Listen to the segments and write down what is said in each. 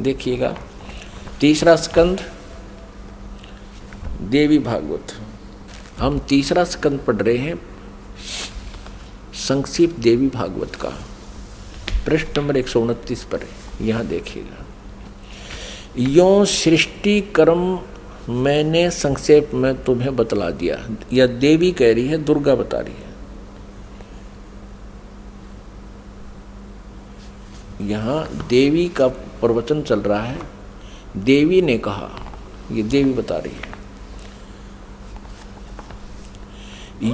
देखिएगा, तीसरा स्कंद देवी भागवत। हम तीसरा स्कंद पढ़ रहे हैं संक्षिप्त देवी भागवत का, पृष्ठ नंबर 129 पर है। यहाँ देखिएगा, यों सृष्टि कर्म मैंने संक्षेप में तुम्हें बतला दिया। यह देवी कह रही है, दुर्गा बता रही है। यहाँ देवी का प्रवचन चल रहा है, देवी ने कहा, ये देवी बता रही है।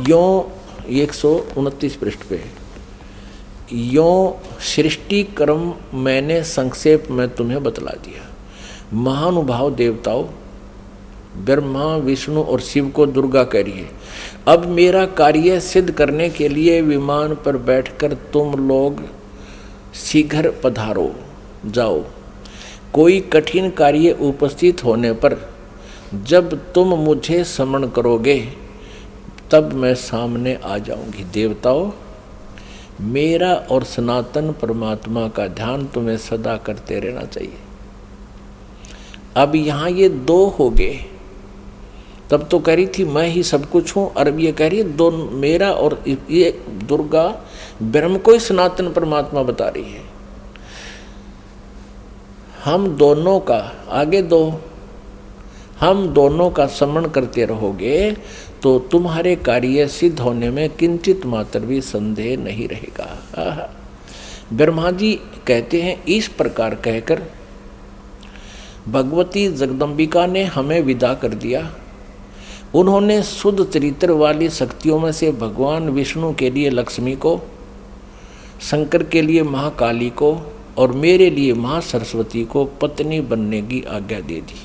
यों 129 पृष्ठ पे, यों सृष्टि कर्म मैंने संक्षेप में तुम्हें बतला दिया। महानुभाव देवताओं, ब्रह्मा विष्णु और शिव को दुर्गा कह रही है, अब मेरा कार्य सिद्ध करने के लिए विमान पर बैठकर तुम लोग शीघ्र पधारो जाओ। कोई कठिन कार्य उपस्थित होने पर जब तुम मुझे स्मरण करोगे तब मैं सामने आ जाऊंगी। देवताओं, मेरा और सनातन परमात्मा का ध्यान तुम्हें सदा करते रहना चाहिए। अब यहाँ ये दो हो गए, तब तो कह रही थी मैं ही सब कुछ हूँ, और अब ये कह रही है दो, मेरा और ये दुर्गा ब्रह्म को ही सनातन परमात्मा बता रही है। हम दोनों का आगे दो, हम दोनों का स्मरण करते रहोगे तो तुम्हारे कार्य सिद्ध होने में किंचित मात्र भी संदेह नहीं रहेगा। ब्रह्मा जी कहते हैं, इस प्रकार कहकर भगवती जगदम्बिका ने हमें विदा कर दिया। उन्होंने शुद्ध चरित्र वाली शक्तियों में से भगवान विष्णु के लिए लक्ष्मी को, शंकर के लिए महाकाली को और मेरे लिए महासरस्वती को पत्नी बनने की आज्ञा दे दी।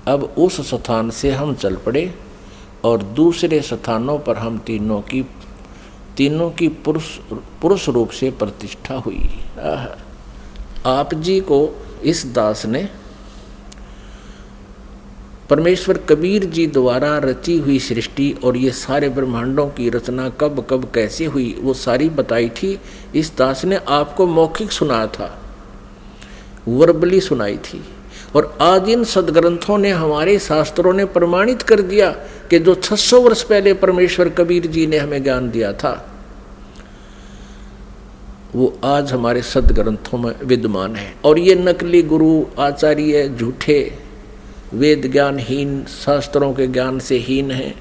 अब उस स्थान से हम चल पड़े और दूसरे स्थानों पर हम तीनों की पुरुष रूप से प्रतिष्ठा हुई। आप जी को इस दास ने परमेश्वर कबीर जी द्वारा रची हुई सृष्टि और ये सारे ब्रह्मांडों की रचना कब कब कैसे हुई वो सारी बताई थी। इस दास ने आपको मौखिक सुनाया था, वर्बली सुनाई थी, और आज इन सदग्रंथों ने, हमारे शास्त्रों ने प्रमाणित कर दिया कि जो 600 वर्ष पहले परमेश्वर कबीर जी ने हमें ज्ञान दिया था वो आज हमारे सदग्रंथों में विद्यमान है। और ये नकली गुरु आचार्य झूठे, वेद ज्ञानहीन, शास्त्रों के ज्ञान से हीन हैं,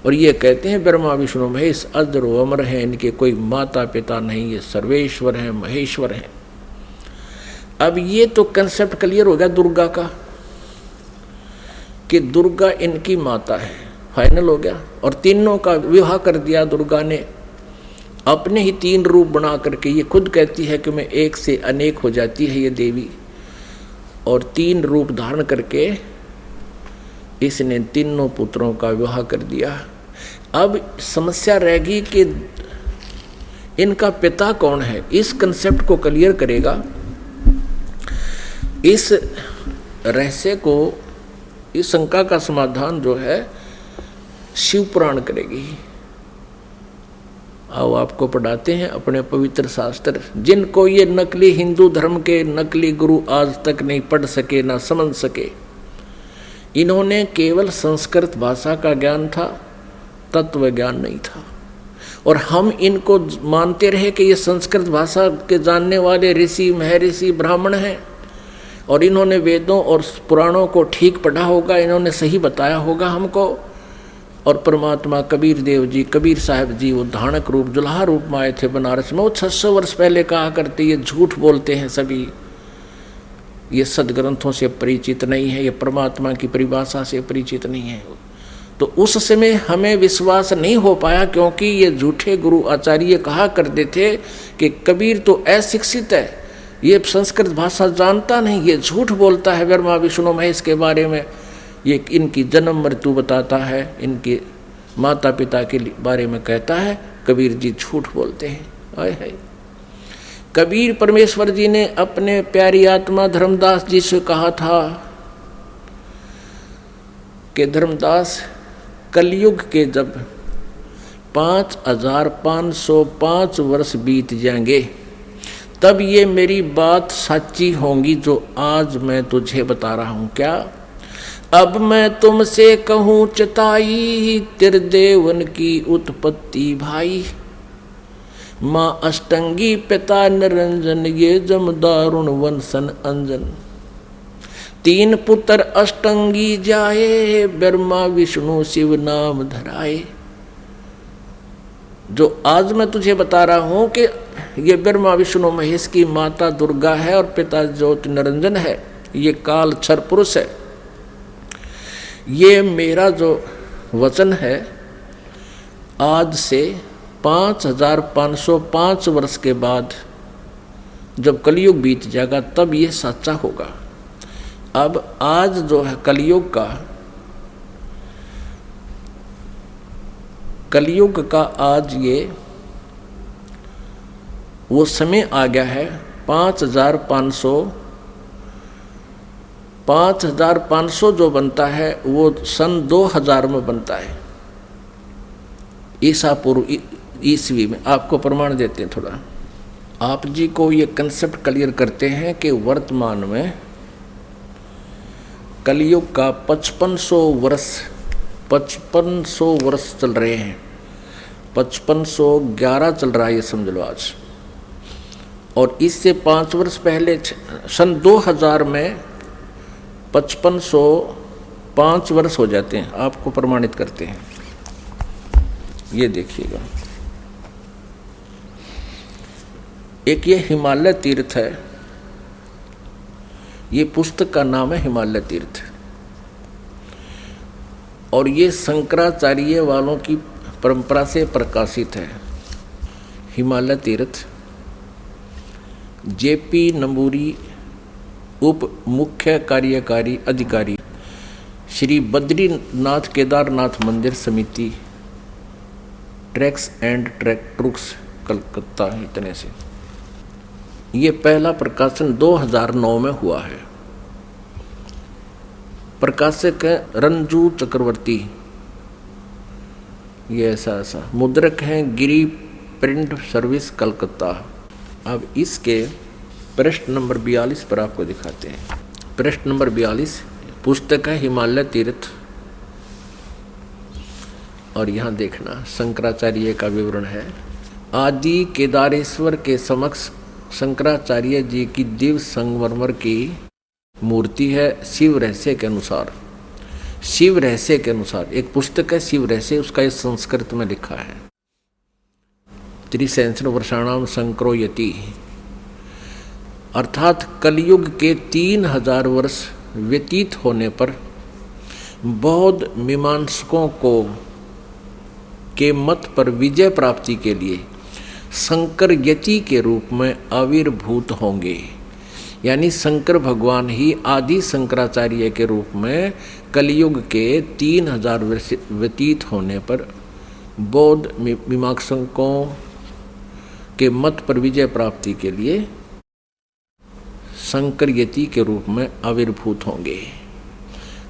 और ये कहते हैं ब्रह्मा विष्णु महेश अजर व अमर हैं, इनके कोई माता पिता नहीं, ये सर्वेश्वर हैं, महेश्वर हैं। अब ये तो कंसेप्ट क्लियर हो गया दुर्गा का कि दुर्गा इनकी माता है, फाइनल हो गया। और तीनों का विवाह कर दिया दुर्गा ने, अपने ही 3 रूप बना करके। ये खुद कहती है कि मैं एक से अनेक हो जाती है ये देवी, और 3 रूप धारण करके इसने तीनों पुत्रों का विवाह कर दिया। अब समस्या रहेगी कि इनका पिता कौन है। इस कंसेप्ट को क्लियर करेगा, इस रहस्य को, इस शंका का समाधान जो है शिव पुराण करेगी। आओ आपको पढ़ाते हैं अपने पवित्र शास्त्र, जिनको ये नकली हिंदू धर्म के नकली गुरु आज तक नहीं पढ़ सके, ना समझ सके। इन्होंने केवल संस्कृत भाषा का ज्ञान था, तत्व ज्ञान नहीं था। और हम इनको मानते रहे कि ये संस्कृत भाषा के जानने वाले ऋषि, महर्षि, ब्राह्मण हैं, और इन्होंने वेदों और पुराणों को ठीक पढ़ा होगा, इन्होंने सही बताया होगा हमको। और परमात्मा कबीर देव जी, कबीर साहब जी, वो धानक रूप, जुल्हा रूप में आए थे बनारस में। वो 600 वर्ष पहले कहा करते, ये झूठ बोलते हैं सभी, ये सदग्रंथों से परिचित नहीं है, ये परमात्मा की परिभाषा से परिचित नहीं है। तो उस समय हमें विश्वास नहीं हो पाया, क्योंकि ये झूठे गुरु आचार्य कहा करते थे कि कबीर तो अशिक्षित है, ये संस्कृत भाषा जानता नहीं, ये झूठ बोलता है ब्रह्मा विष्णु महेश के बारे में, ये इनकी जन्म मृत्यु बताता है, इनके माता पिता के बारे में कहता है। कबीर जी झूठ बोलते हैं। आए है कबीर परमेश्वर जी ने अपने प्यारी आत्मा धर्मदास जी से कहा था कि धर्मदास, कलयुग के जब 5505 वर्ष बीत जाएंगे तब ये मेरी बात सच्ची होंगी जो आज मैं तुझे बता रहा हूं। क्या? अब मैं तुमसे कहूं चताई, त्रिदेवन की उत्पत्ति भाई। माँ अष्टंगी पिता निरंजन, ये जमदारुण वंशन अंजन। तीन पुत्र अष्टंगी जाए, ब्रह्मा विष्णु शिव नाम धराए। जो आज मैं तुझे बता रहा हूं कि ये ब्रह्मा विष्णु महेश की माता दुर्गा है और पिता ज्योति निरंजन है, ये काल क्षर पुरुष है। ये मेरा जो वचन है आज से 5505 वर्ष के बाद जब कलयुग बीत जाएगा तब ये सच्चा होगा। अब आज जो है कलयुग का आज ये वो समय आ गया है। 5500 जो बनता है वो सन 2000 में बनता है, ईसा पूर्व ईस्वी में। आपको प्रमाण देते हैं थोड़ा, आप जी को ये कंसेप्ट क्लियर करते हैं कि वर्तमान में कलयुग का 5500 वर्ष चल रहे हैं। 5511 चल रहा है ये समझ लो आज। और इससे 5 वर्ष पहले सन 2000 में 5505 वर्ष हो जाते हैं। आपको प्रमाणित करते हैं, ये देखिएगा। एक ये हिमालय तीर्थ है, ये पुस्तक का नाम है हिमालय तीर्थ, और ये शंकराचार्य वालों की परंपरा से प्रकाशित है। हिमालय तीर्थ जेपी नंबूरी उप मुख्य कार्यकारी अधिकारी, श्री बद्रीनाथ केदारनाथ मंदिर समिति, ट्रैक्स एंड ट्रुक्स, कलकत्ता। इतने से ये पहला प्रकाशन 2009 में हुआ है। प्रकाशक है रंजू चक्रवर्ती, ये ऐसा मुद्रक हैं गिरी प्रिंट सर्विस कलकत्ता। अब इसके पृष्ठ नंबर 42 पर आपको दिखाते हैं। पृष्ठ नंबर 42 पुस्तक है हिमालय तीर्थ, और यहाँ देखना शंकराचार्य का विवरण है। आदि केदारेश्वर के समक्ष शंकराचार्य जी की दिव्य संगमरमर की मूर्ति है। शिव रहस्य के अनुसार, शिव रहस्य के अनुसार एक पुस्तक है शिव रहस्य, उसका इस संस्कृत में लिखा है। त्रिसहस्र वर्षाणाम शंकरो यति, अर्थात कलयुग के 3000 वर्ष व्यतीत होने पर बौद्ध मीमांसकों को के मत पर विजय प्राप्ति के लिए शंकर यति के रूप में आविर्भूत होंगे। यानी शंकर भगवान ही आदि शंकराचार्य के रूप में कलयुग के 3000 वर्ष व्यतीत होने पर बौद्ध मीमांसकों के मत पर विजय प्राप्ति के लिए शंकर यति के रूप में आविर्भूत होंगे।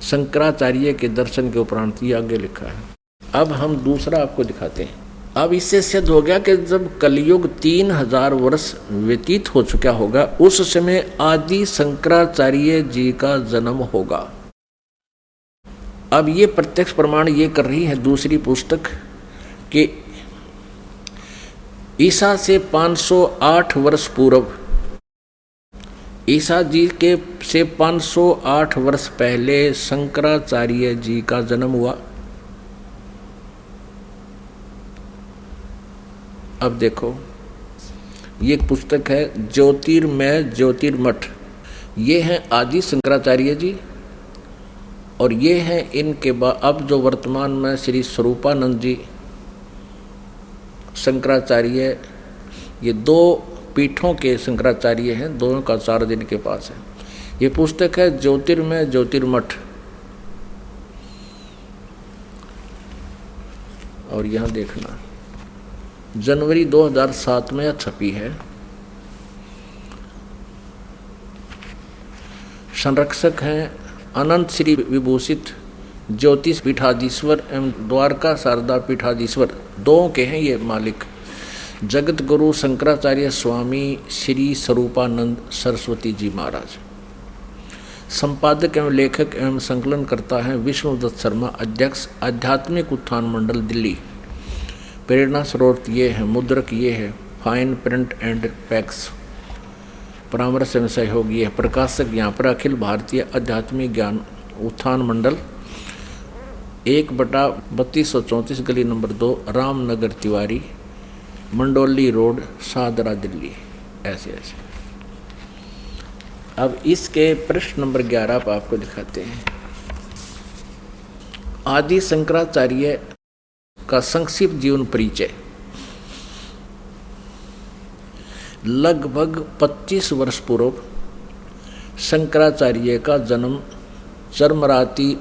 शंकराचार्य के दर्शन के उपरांत ये आगे लिखा है। अब हम दूसरा आपको दिखाते हैं। अब इससे सिद्ध हो गया कि जब कलयुग 3000 वर्ष व्यतीत हो चुका होगा उस समय आदि शंकराचार्य जी का जन्म होगा। अब ये प्रत्यक्ष प्रमाण ये कर रही है दूसरी पुस्तक कि ईसा से 508 वर्ष पूर्व, ईसा जी के से 508 वर्ष पहले शंकराचार्य जी का जन्म हुआ। अब देखो ये एक पुस्तक है ज्योतिर्मय ज्योतिर्मठ, ये हैं आदि शंकराचार्य जी, और ये हैं इनके बाद अब जो वर्तमान में श्री स्वरूपानंद जी शंकराचार्य, ये 2 पीठों के शंकराचार्य हैं, दोनों का आचार्य इनके पास है। ये पुस्तक है ज्योतिर्मय ज्योतिर्मठ, और यहाँ देखना जनवरी 2007 में यह छपी है। संरक्षक हैं अनंत श्री विभूषित ज्योतिष पीठाधीश्वर एवं द्वारका शारदा पीठाधीश्वर, 2 के हैं ये मालिक। जगत गुरु शंकराचार्य स्वामी श्री स्वरूपानंद सरस्वती जी महाराज। संपादक एवं लेखक एवं संकलन करता है विष्णुदत्त शर्मा, अध्यक्ष आध्यात्मिक उत्थान मंडल दिल्ली। प्रेरणा स्रोत ये है, मुद्रक ये है फाइन प्रिंट एंड पैक्स। परामर्श एवं सहयोगी है, प्रकाशक यहाँ पर अखिल भारतीय आध्यात्मिक ज्ञान उत्थान मंडल, 1/3234 गली नंबर 2 रामनगर तिवारी, मंडोली रोड, शाहदरा दिल्ली। ऐसे ऐसे। अब इसके पृष्ठ नंबर 11 पर आपको दिखाते हैं। आदि शंकराचार्य का संक्षिप्त जीवन परिचय। लगभग 25 वर्ष पूर्व शंकराचार्य का जन्म चरमराती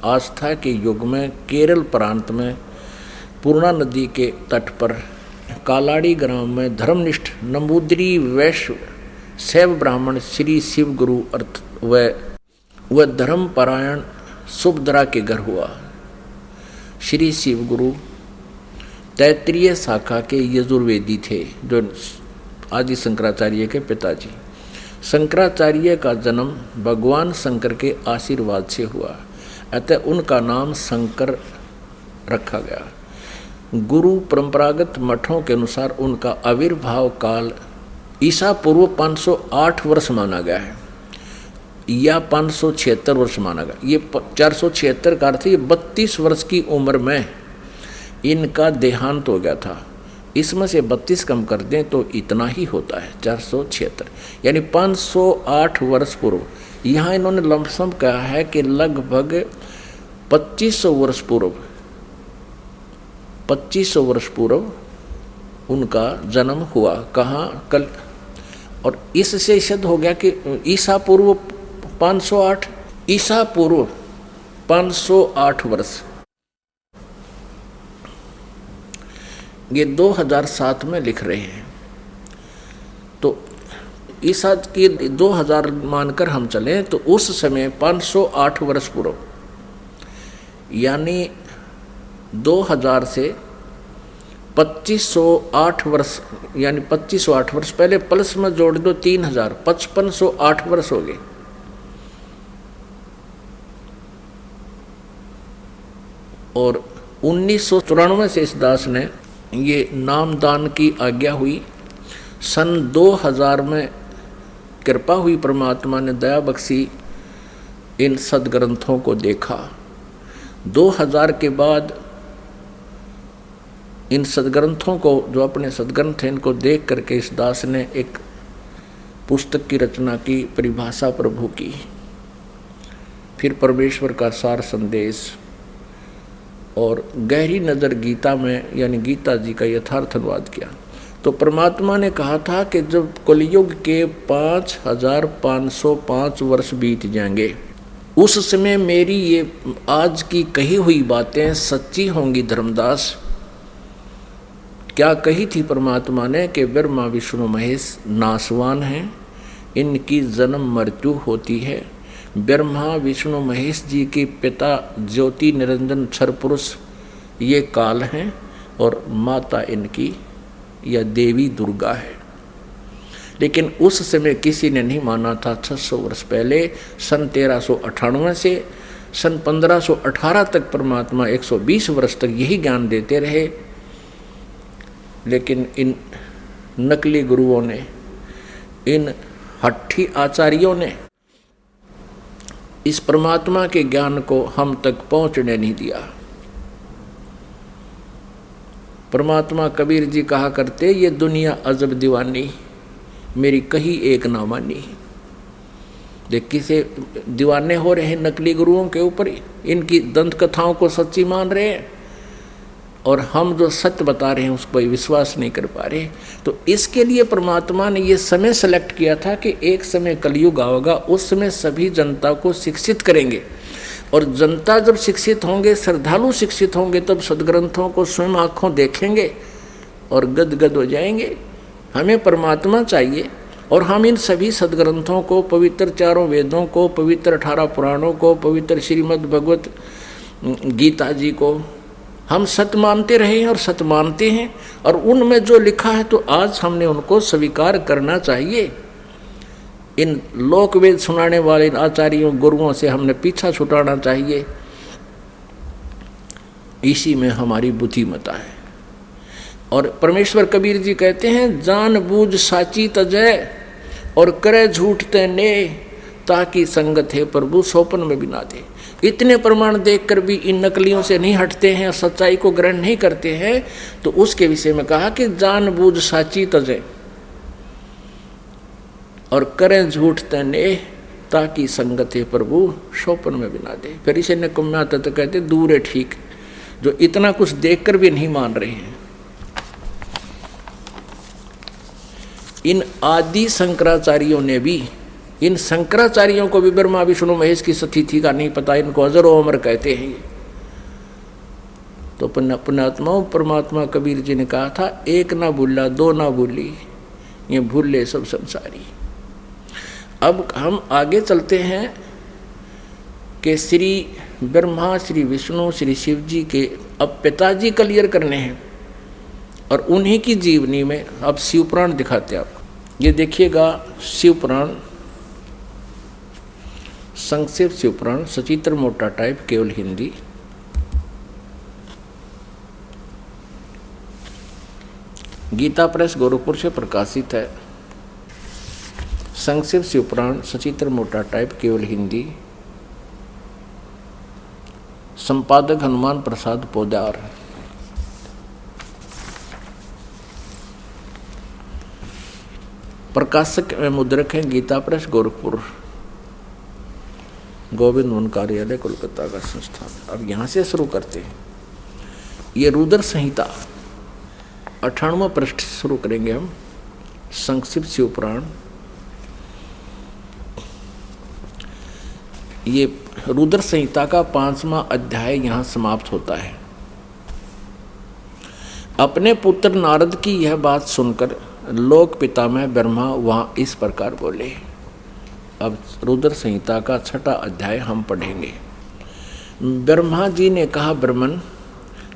आस्था के युग में केरल प्रांत में पूर्णा नदी के तट पर कालाड़ी ग्राम में धर्मनिष्ठ नंबूदरी वैश्य शैव ब्राह्मण श्री शिव गुरु अर्थ व धर्मपरायण सुभद्रा के घर हुआ। श्री शिव गुरु तैत्रीय शाखा के यजुर्वेदी थे, जो आदि शंकराचार्य के पिताजी। शंकराचार्य का जन्म भगवान शंकर के आशीर्वाद से हुआ, अतः उनका नाम शंकर रखा गया। गुरु परंपरागत मठों के अनुसार उनका आविर्भाव काल ईसा पूर्व 508 वर्ष माना गया है या 576 वर्ष माना गया। ये 476 का अर्थ, ये 32 वर्ष की उम्र में इनका देहांत हो गया था। इसमें से 32 कम कर दें तो इतना ही होता है 476, यानी 508 वर्ष पूर्व। यहाँ इन्होंने लमसम कहा है कि लगभग 2500 वर्ष पूर्व 2500 वर्ष पूर्व उनका जन्म हुआ। कहाँ? कल। और इससे सिद्ध हो गया कि ईसा पूर्व 508, ईसा पूर्व 508 वर्ष। ये 2007 में लिख रहे हैं, तो ईसा की 2000 मानकर हम चलें तो उस समय 508 वर्ष पूर्व, यानी 2000 से 2508 वर्ष, यानी 2508 वर्ष पहले प्लस में जोड़ दो 3000, 5508 वर्ष हो गए। और 1994 से इस दास ने ये नामदान की आज्ञा हुई। सन 2000 में कृपा हुई, परमात्मा ने दया बख्शी, इन सदग्रंथों को देखा। 2000 के बाद इन सदग्रंथों को, जो अपने सदग्रंथ हैं, इनको देख करके इस दास ने एक पुस्तक की रचना की, परिभाषा प्रभु की, फिर परमेश्वर का सार संदेश, और गहरी नज़र गीता में, यानी गीता जी का यथार्थ अनुवाद किया। तो परमात्मा ने कहा था कि जब कलयुग के 5505 वर्ष बीत जाएंगे, उस समय मेरी ये आज की कही हुई बातें सच्ची होंगी। धर्मदास, क्या कही थी परमात्मा ने कि ब्रह्मा विष्णु महेश नासवान हैं, इनकी जन्म मृत्यु होती है। ब्रह्मा विष्णु महेश जी के पिता ज्योति निरंजन क्षर पुरुष ये काल हैं, और माता इनकी या देवी दुर्गा है। लेकिन उस समय किसी ने नहीं माना था। 600 वर्ष पहले सन 1398 से सन 1518 तक परमात्मा 120 वर्ष तक यही ज्ञान देते रहे। लेकिन इन नकली गुरुओं ने, इन हट्ठी आचार्यों ने इस परमात्मा के ज्ञान को हम तक पहुंचने नहीं दिया। परमात्मा कबीर जी कहा करते, ये दुनिया अजब दीवानी, मेरी कही एक ना मानी। देख किसे दीवाने हो रहे हैं नकली गुरुओं के ऊपर, इनकी दंत कथाओं को सच्ची मान रहे हैं, और हम जो सत्य बता रहे हैं उस पर विश्वास नहीं कर पा रहे। तो इसके लिए परमात्मा ने ये समय सेलेक्ट किया था कि एक समय कलयुग आएगा, उस समय सभी जनता को शिक्षित करेंगे, और जनता जब शिक्षित होंगे, श्रद्धालु शिक्षित होंगे, तब सदग्रंथों को स्वयं आँखों देखेंगे और गदगद हो जाएंगे। हमें परमात्मा चाहिए, और हम इन सभी सदग्रंथों को, पवित्र चारों वेदों को, पवित्र 18 पुराणों को, पवित्र श्रीमद् भगवत गीता जी को हम सत्य मानते रहे हैं और सत्य मानते हैं, और उनमें जो लिखा है तो आज हमने उनको स्वीकार करना चाहिए। इन लोकवेद सुनाने वाले इन आचार्यों गुरुओं से हमने पीछा छुटाना चाहिए। इसी में हमारी बुद्धिमता है। और परमेश्वर कबीर जी कहते हैं, जान बूझ साची तजय और करे झूठ तने, ताकि संगत है प्रभु सोपन में बिना दे। इतने प्रमाण देखकर भी इन नकलियों से नहीं हटते हैं, सच्चाई को ग्रहण नहीं करते हैं, तो उसके विषय में कहा कि जान बूझ साची तजय और करें झूठ तने, ताकि संगत है प्रभु सोपन में बिना दे। फिर इसे निकम्मा तत्व कहते दूर है ठीक, जो इतना कुछ देखकर भी नहीं मान रहे हैं। इन आदि शंकराचार्यों ने भी, इन शंकराचार्यों को भी ब्रह्मा विष्णु महेश की स्थिति का नहीं पता, इनको अजरो अमर कहते हैं। तो पुण्यात्मा परमात्मा कबीर जी ने कहा था, एक ना भूला दो ना भूली, ये भूले सब संसारी। अब हम आगे चलते हैं कि श्री ब्रह्मा, श्री विष्णु, श्री शिव जी के अब पिताजी क्लियर करने हैं, और उन्हीं की जीवनी में अब शिव पुराण दिखाते हैं आपको। ये देखिएगा शिव पुराण, संक्षिप्त शिव पुराण, सचित्र मोटा टाइप, केवल हिंदी। गीता प्रेस गोरखपुर से प्रकाशित है। संक्षिप्त शिव पुराण, सचित्र मोटा टाइप, केवल हिंदी। संपादक हनुमान प्रसाद पोदार। प्रकाशक में मुद्रक है गीता प्रेस गोरखपुर, गोविंद वन कार्यालय कोलकाता का संस्थान। अब यहाँ से शुरू करते हैं। ये रुद्र संहिता 98वां पृष्ठ शुरू करेंगे हम। संक्षिप्त शिव पुराण, ये रुद्र संहिता का 5वां अध्याय यहाँ समाप्त होता है। अपने पुत्र नारद की यह बात सुनकर लोक पितामह ब्रह्मा वहाँ इस प्रकार बोले। अब रुद्र संहिता का 6वां अध्याय हम पढ़ेंगे। ब्रह्मा जी ने कहा, ब्रह्मन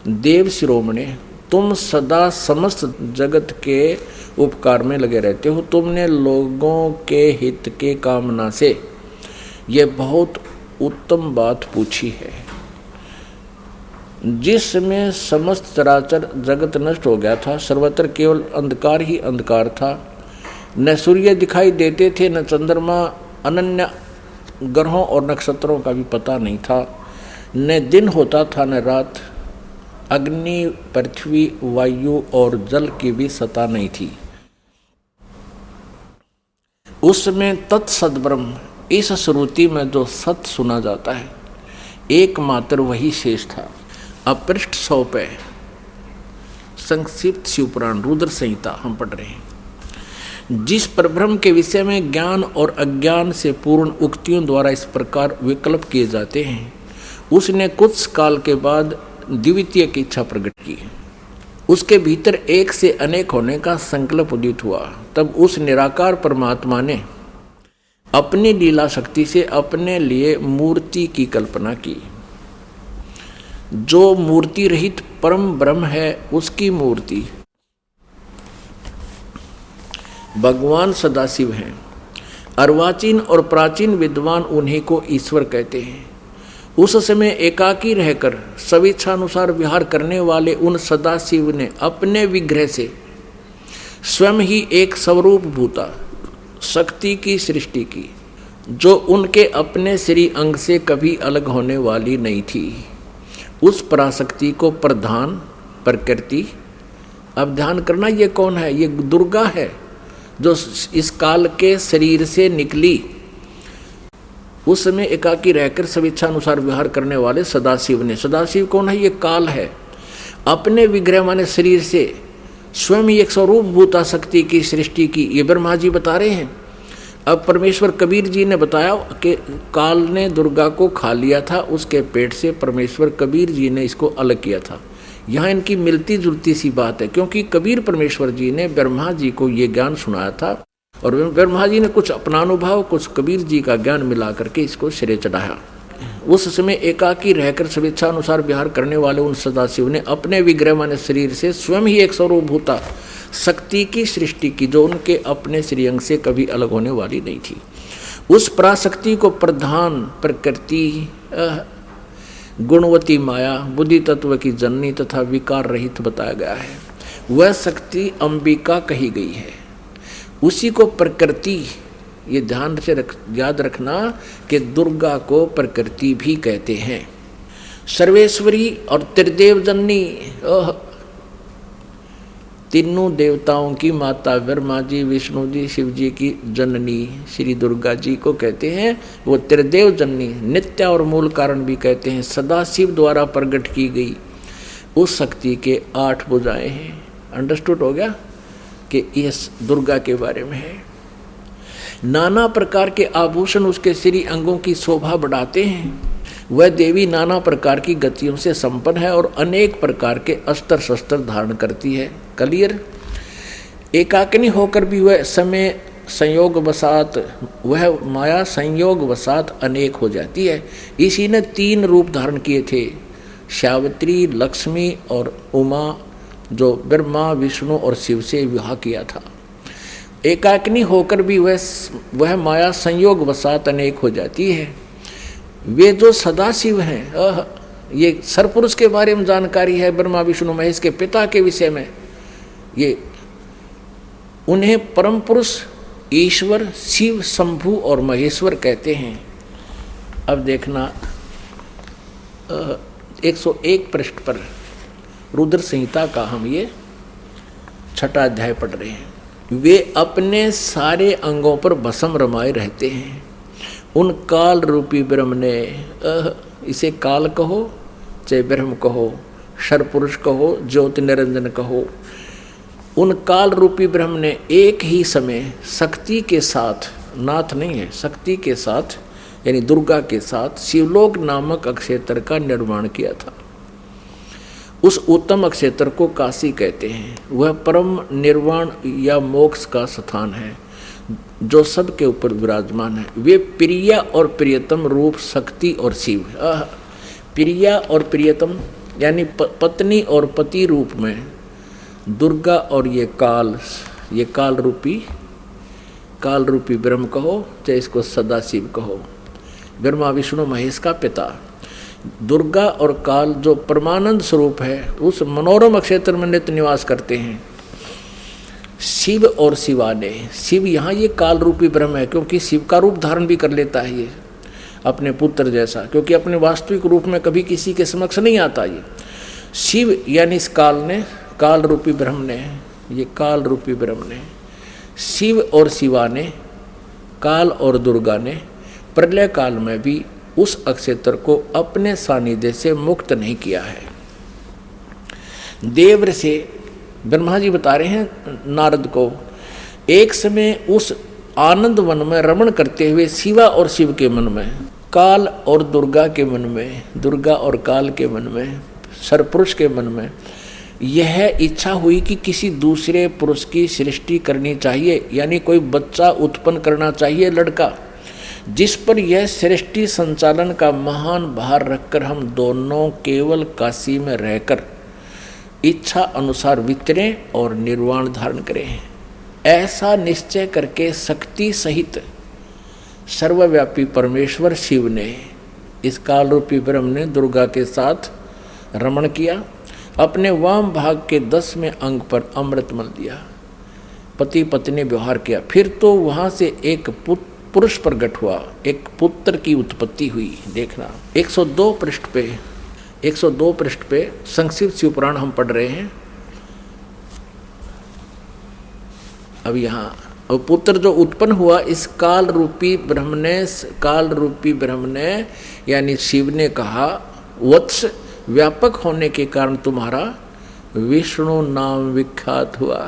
देव शिरोमणे, तुम सदा समस्त जगत के उपकार में लगे रहते हो। तुमने लोगों के हित के कामना से ये बहुत उत्तम बात पूछी है। जिसमें समस्त चराचर जगत नष्ट हो गया था, सर्वत्र केवल अंधकार ही अंधकार था। न सूर्य दिखाई देते थे, न चंद्रमा, अनन्य ग्रहों और नक्षत्रों का भी पता नहीं था। न दिन होता था न रात। अग्नि, पृथ्वी, वायु और जल की भी सत्ता नहीं थी। उसमें तत्सद ब्रह्म, इस श्रुति में जो सत्य सुना जाता है, एकमात्र वही शेष था। अब पृष्ठ 100 पे संक्षिप्त शिव पुराण रुद्र संहिता हम पढ़ रहे हैं। जिस परब्रह्म के विषय में ज्ञान और अज्ञान से पूर्ण उक्तियों द्वारा इस प्रकार विकल्प किए जाते हैं, उसने कुछ काल के बाद द्वितीय की इच्छा प्रकट की। उसके भीतर एक से अनेक होने का संकल्प उदित हुआ। तब उस निराकार परमात्मा ने अपनी लीला शक्ति से अपने लिए मूर्ति की कल्पना की। जो मूर्ति रहित परम ब्रह्म है, उसकी मूर्ति भगवान सदाशिव हैं। अर्वाचीन और प्राचीन विद्वान उन्हीं को ईश्वर कहते हैं। उस समय एकाकी रहकर स्वेच्छानुसार विहार करने वाले उन सदाशिव ने अपने विग्रह से स्वयं ही एक स्वरूप भूता शक्ति की सृष्टि की, जो उनके अपने श्री अंग से कभी अलग होने वाली नहीं थी। उस पराशक्ति को प्रधान प्रकृति, अब ध्यान करना, ये कौन है? ये दुर्गा है, जो इस काल के शरीर से निकली। उस समय एकाकी रहकर स्वेच्छानुसार विहार करने वाले सदाशिव ने, सदाशिव कौन है? ये काल है। अपने विग्रह माने शरीर से स्वयं एक स्वरूप भूता शक्ति की सृष्टि की, ये ब्रह्मा जी बता रहे हैं। अब परमेश्वर कबीर जी ने बताया कि काल ने दुर्गा को खा लिया था, उसके पेट से परमेश्वर कबीर जी ने इसको अलग किया था। यहाँ इनकी मिलती जुलती सी बात है, क्योंकि कबीर परमेश्वर जी ने ब्रह्मा जी को ये ज्ञान सुनाया था, और ब्रह्मा जी ने कुछ अपना अनुभव, कुछ कबीर जी का ज्ञान मिला करके इसको सिरे चढ़ाया। उस समय एकाकी रहकर स्वेच्छा अनुसार विहार करने वाले उन सदाशिव ने अपने विग्रह माने शरीर से स्वयं ही एक स्वरूपभूता शक्ति की सृष्टि की, जो उनके अपने श्रीअंग से कभी अलग होने वाली नहीं थी। उस पराशक्ति को प्रधान प्रकृति गुणवती माया बुद्धि तत्व की जननी तथा विकार रहित बताया गया है। वह शक्ति अंबिका कही गई है। उसी को प्रकृति, ये ध्यान से याद रखना कि दुर्गा को प्रकृति भी कहते हैं। सर्वेश्वरी और त्रिदेव जननी, तीनों देवताओं की माता ब्रह्मा जी, विष्णु जी, शिव जी की जननी श्री दुर्गा जी को कहते हैं। वो त्रिदेव जननी, नित्य और मूल कारण भी कहते हैं। सदाशिव द्वारा प्रकट की गई उस शक्ति के 8 भुजाएं हैं। अंडरस्टूड हो गया कि इस दुर्गा के बारे में है। नाना प्रकार के आभूषण उसके श्री अंगों की शोभा बढ़ाते हैं। वह देवी नाना प्रकार की गतियों से संपन्न है और अनेक प्रकार के अस्त्र शस्त्र धारण करती है। क्लियर? एकाकिनी होकर भी वह समय संयोग वसात, वह माया संयोग वसात अनेक हो जाती है। इसी ने 3 रूप धारण किए थे, सावित्री, लक्ष्मी और उमा, जो ब्रह्मा विष्णु और शिव से विवाह किया था। एकाकिनी होकर भी वह माया संयोग वसात अनेक हो जाती है। वे जो सदाशिव हैं, ये सरपुरुष के बारे में जानकारी है, ब्रह्मा विष्णु महेश के पिता के विषय में। ये उन्हें परम पुरुष ईश्वर शिव शंभु और महेश्वर कहते हैं। अब देखना 101 पृष्ठ पर रुद्र संहिता का हम ये 6ठा अध्याय पढ़ रहे हैं। वे अपने सारे अंगों पर भस्म रमाए रहते हैं। उन काल रूपी ब्रह्म ने, इसे काल कहो चाहे ब्रह्म कहो, सर्वपुरुष कहो, ज्योति निरंजन कहो, उन काल रूपी ब्रह्म ने एक ही समय शक्ति के साथ, नाथ नहीं है, शक्ति के साथ यानी दुर्गा के साथ शिवलोक नामक अक्षेत्र का निर्माण किया था। उस उत्तम अक्षेत्र को काशी कहते हैं। वह परम निर्वाण या मोक्ष का स्थान है जो सबके ऊपर विराजमान है। वे प्रिया और प्रियतम रूप शक्ति और शिव, प्रिया और प्रियतम यानी पत्नी और पति रूप में दुर्गा और ये काल रूपी ब्रह्म कहो चाहे इसको सदाशिव कहो, ब्रह्मा विष्णु महेश का पिता। दुर्गा और काल जो परमानंद स्वरूप है उस मनोरम क्षेत्र में नित्य निवास करते हैं। शिव और शिवाने, शिव यहाँ ये काल रूपी ब्रह्म है क्योंकि शिव का रूप धारण भी कर लेता है ये अपने पुत्र जैसा, क्योंकि अपने वास्तविक रूप में कभी किसी के समक्ष नहीं आता। ये शिव यानी इस काल रूपी ब्रह्म ने, ये काल रूपी ब्रह्म ने, शिव और शिवा ने, काल और दुर्गा ने प्रलय काल में भी उस अक्षेत्र को अपने सानिध्य से मुक्त नहीं किया है। देव से ब्रह्मा जी बता रहे हैं नारद को, एक समय उस आनंद वन में रमण करते हुए शिवा और शिव के मन में, काल और दुर्गा के मन में, दुर्गा और काल के मन में, सरपुरुष के मन में यह इच्छा हुई कि किसी दूसरे पुरुष की सृष्टि करनी चाहिए, यानी कोई बच्चा उत्पन्न करना चाहिए, लड़का, जिस पर यह सृष्टि संचालन का महान भार रखकर हम दोनों केवल काशी में रहकर इच्छा अनुसार विचरें और निर्वाण धारण करें। ऐसा निश्चय करके शक्ति सहित सर्वव्यापी परमेश्वर शिव ने, इस काल रूपी ब्रह्म ने दुर्गा के साथ रमण किया। अपने वाम भाग के 10वें अंग पर अमृत मल दिया, पति पत्नी व्यवहार किया। फिर तो वहाँ से एक पुरुष प्रकट हुआ, एक पुत्र की उत्पत्ति हुई। देखना 102 पृष्ठ पे संक्षिप्त शिव पुराण हम पढ़ रहे हैं। अब यहाँ पुत्र जो उत्पन्न हुआ इस काल रूपी ब्रह्म ने यानी शिव ने कहा, वत्स व्यापक होने के कारण तुम्हारा विष्णु नाम विख्यात हुआ।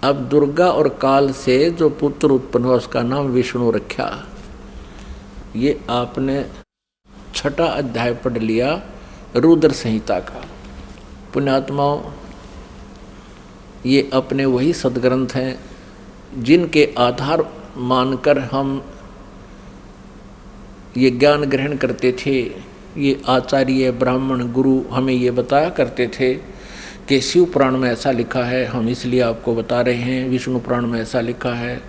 अब दुर्गा और काल से जो पुत्र उत्पन्न हुआ उसका नाम विष्णु रखा। ये आपने 6ठा अध्याय पढ़ लिया रुद्र संहिता का। पुण्यात्माओं, ये अपने वही सदग्रंथ हैं जिनके आधार मानकर हम ये ज्ञान ग्रहण करते थे, ये आचार्य ब्राह्मण गुरु हमें ये बताया करते थे कि शिव पुराण में ऐसा लिखा है, हम इसलिए आपको बता रहे हैं, विष्णु पुराण में ऐसा लिखा है,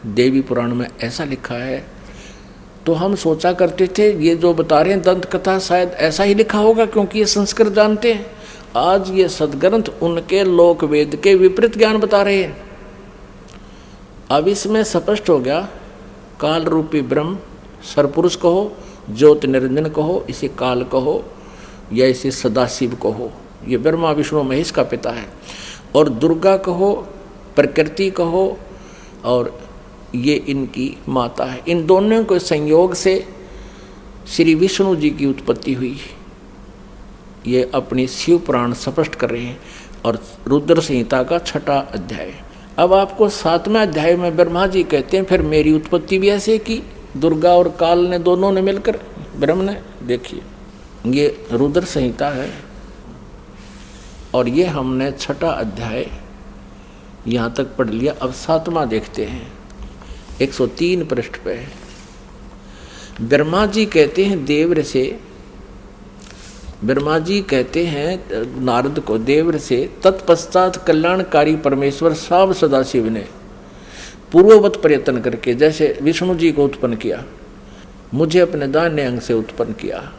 देवी पुराण में ऐसा लिखा है। तो हम सोचा करते थे ये जो बता रहे हैं दंत कथा शायद ऐसा ही लिखा होगा, क्योंकि ये संस्कृत जानते हैं। आज ये सदग्रंथ उनके लोक वेद के विपरीत ज्ञान बता रहे हैं। अब इसमें स्पष्ट हो गया, काल रूपी ब्रह्म सरपुरुष कहो, ज्योति निरंजन कहो, इसे काल कहो या इसे सदाशिव कहो, ये ब्रह्मा विष्णु महेश का पिता है। और दुर्गा कहो, प्रकृति कहो, और ये इनकी माता है। इन दोनों के संयोग से श्री विष्णु जी की उत्पत्ति हुई, ये अपनी शिव पुराण स्पष्ट कर रहे हैं। और रुद्र संहिता का 6वां अध्याय। अब आपको 7वें अध्याय में ब्रह्मा जी कहते हैं फिर मेरी उत्पत्ति भी ऐसे की, दुर्गा और काल ने दोनों ने मिलकर, ब्रह्म ने। देखिए ये रुद्र संहिता है और ये हमने 6वां अध्याय यहाँ तक पढ़ लिया। अब 7वां देखते हैं, 103 पृष्ठ पे। ब्रह्मा जी कहते हैं देवर से, ब्रह्मा जी कहते हैं नारद को देवर से, तत्पश्चात कल्याणकारी परमेश्वर साव सदाशिव ने पूर्ववत प्रयत्न करके, जैसे विष्णु जी को उत्पन्न किया, मुझे अपने दाहिने अंग से उत्पन्न किया,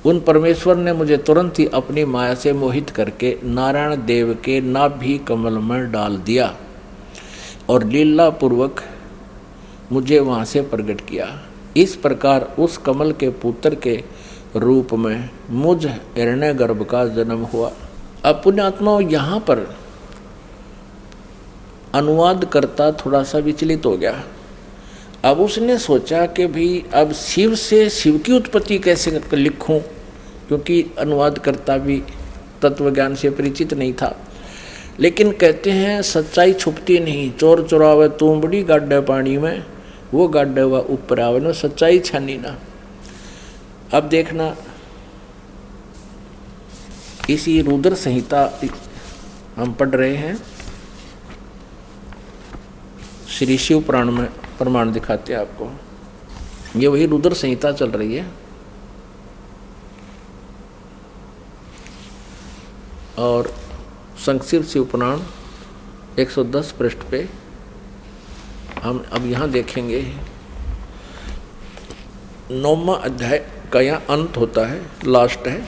उन परमेश्वर ने मुझे तुरंत ही अपनी माया से मोहित करके नारायण देव के नाभि कमल में डाल दिया और लीला पूर्वक मुझे वहाँ से प्रकट किया। इस प्रकार उस कमल के पुत्र के रूप में मुझ हिरण्यगर्भ का जन्म हुआ। अब पुण्यात्माओं यहाँ पर अनुवाद करता थोड़ा सा विचलित हो गया। अब उसने सोचा कि भाई अब शिव से शिव की उत्पत्ति कैसे लिखूं, क्योंकि अनुवाद करता भी तत्वज्ञान से परिचित नहीं था। लेकिन कहते हैं सच्चाई छुपती नहीं, चोर चुरावे तुमबड़ी गाड्डे पानी में, वो गाड्डे हुआ ऊपर आवे ना, सच्चाई छानी ना। अब देखना, इसी रुद्र संहिता हम पढ़ रहे हैं, श्री शिव पुराण में प्रमाण दिखाते हैं आपको। ये वही रुद्र संहिता चल रही है और संक्षिप्त शिव पुराण 110 पृष्ठ पे हम अब यहाँ देखेंगे 9वां अध्याय का यहाँ अंत होता है, लास्ट है।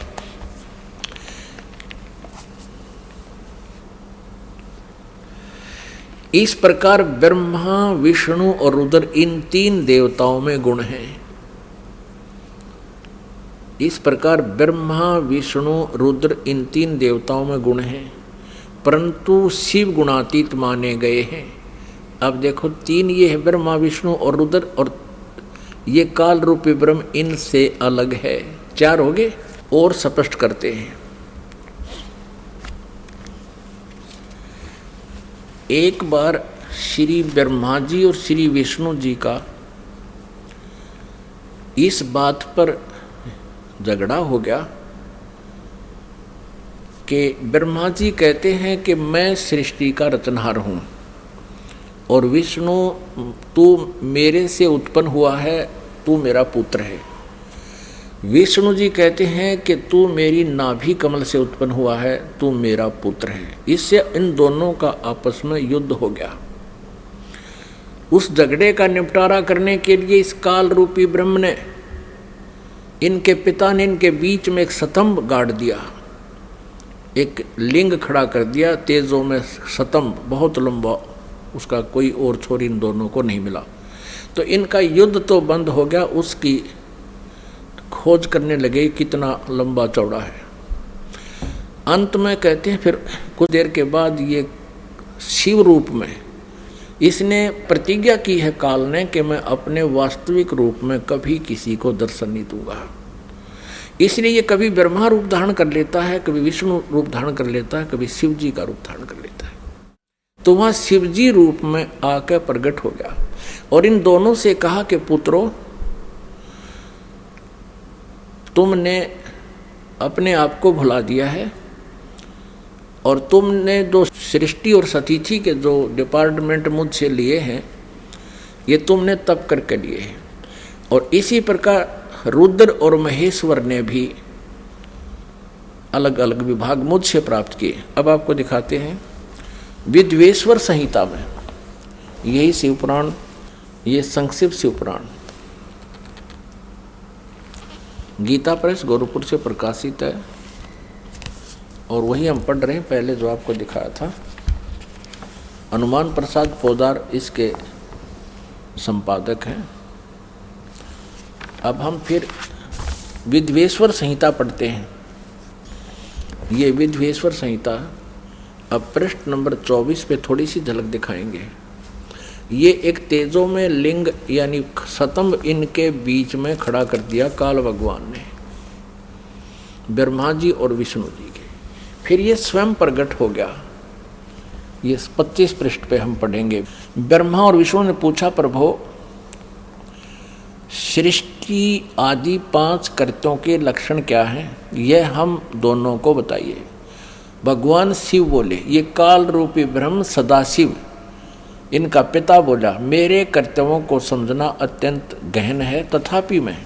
इस प्रकार ब्रह्मा विष्णु और रुद्र इन 3 देवताओं में गुण हैं। इस प्रकार ब्रह्मा विष्णु रुद्र इन 3 देवताओं में गुण हैं, परंतु शिव गुणातीत माने गए हैं। अब देखो 3 ये है, ब्रह्मा विष्णु और रुद्र, और ये काल रूपी ब्रह्म इनसे अलग है। 4 हो गए। और स्पष्ट करते हैं, एक बार श्री ब्रह्मा जी और श्री विष्णु जी का इस बात पर झगड़ा हो गया कि ब्रह्मा जी कहते हैं कि मैं सृष्टि का रचनहार हूँ और विष्णु तू मेरे से उत्पन्न हुआ है, तू मेरा पुत्र है। विष्णु जी कहते हैं कि तू मेरी नाभि कमल से उत्पन्न हुआ है, तू मेरा पुत्र है। इससे इन दोनों का आपस में युद्ध हो गया। उस झगड़े का निपटारा करने के लिए इस काल रूपी ब्रह्म ने, इनके पिता ने इनके बीच में एक स्तंभ गाड़ दिया, एक लिंग खड़ा कर दिया, तेजों में स्तंभ बहुत लंबा, उसका कोई और छोर इन दोनों को नहीं मिला। तो इनका युद्ध तो बंद हो गया, उसकी खोज करने लगे कितना लंबा चौड़ा है। अंत में कहते हैं फिर कुछ देर के बाद ये शिव रूप में इसने प्रतिज्ञा की है काल ने कि मैं अपने वास्तविक रूप में कभी किसी को दर्शन नहीं दूंगा। इसलिए ये कभी ब्रह्मा रूप धारण कर लेता है, कभी विष्णु रूप धारण कर लेता है, कभी शिव जी का रूप धारण कर लेता है। तो वहाँ शिव जी रूप में आकर प्रकट हो गया और इन दोनों से कहा कि पुत्रों, तुमने अपने आप को भुला दिया है और तुमने जो सृष्टि और सतिथि के जो डिपार्टमेंट मुझसे लिए हैं, ये तुमने तप करके लिए हैं। और इसी प्रकार रुद्र और महेश्वर ने भी अलग अलग विभाग मुझसे प्राप्त किए। अब आपको दिखाते हैं विद्वेश्वर संहिता में, यही शिवपुराण, ये संक्षिप्त शिवपुराण गीता प्रेस गोरखपुर से प्रकाशित है और वही हम पढ़ रहे हैं। पहले जो आपको दिखाया था हनुमान प्रसाद पोदार इसके संपादक हैं। अब हम फिर विद्वेश्वर संहिता पढ़ते हैं। ये विद्वेश्वर संहिता अब पृष्ठ नंबर 24 पे थोड़ी सी झलक दिखाएंगे। ये एक तेजों में लिंग यानी स्तंभ इनके बीच में खड़ा कर दिया काल भगवान ने, ब्रह्मा जी और विष्णु जी के। फिर ये स्वयं प्रकट हो गया। ये 25 पृष्ठ पे हम पढ़ेंगे। ब्रह्मा और विष्णु ने पूछा, प्रभो सृष्टि आदि 5 कृत्यों के लक्षण क्या हैं, यह हम दोनों को बताइए। भगवान शिव बोले, ये काल रूपी ब्रह्म सदाशिव इनका पिता बोला, मेरे कर्तव्यों को समझना अत्यंत गहन है, तथापि मैं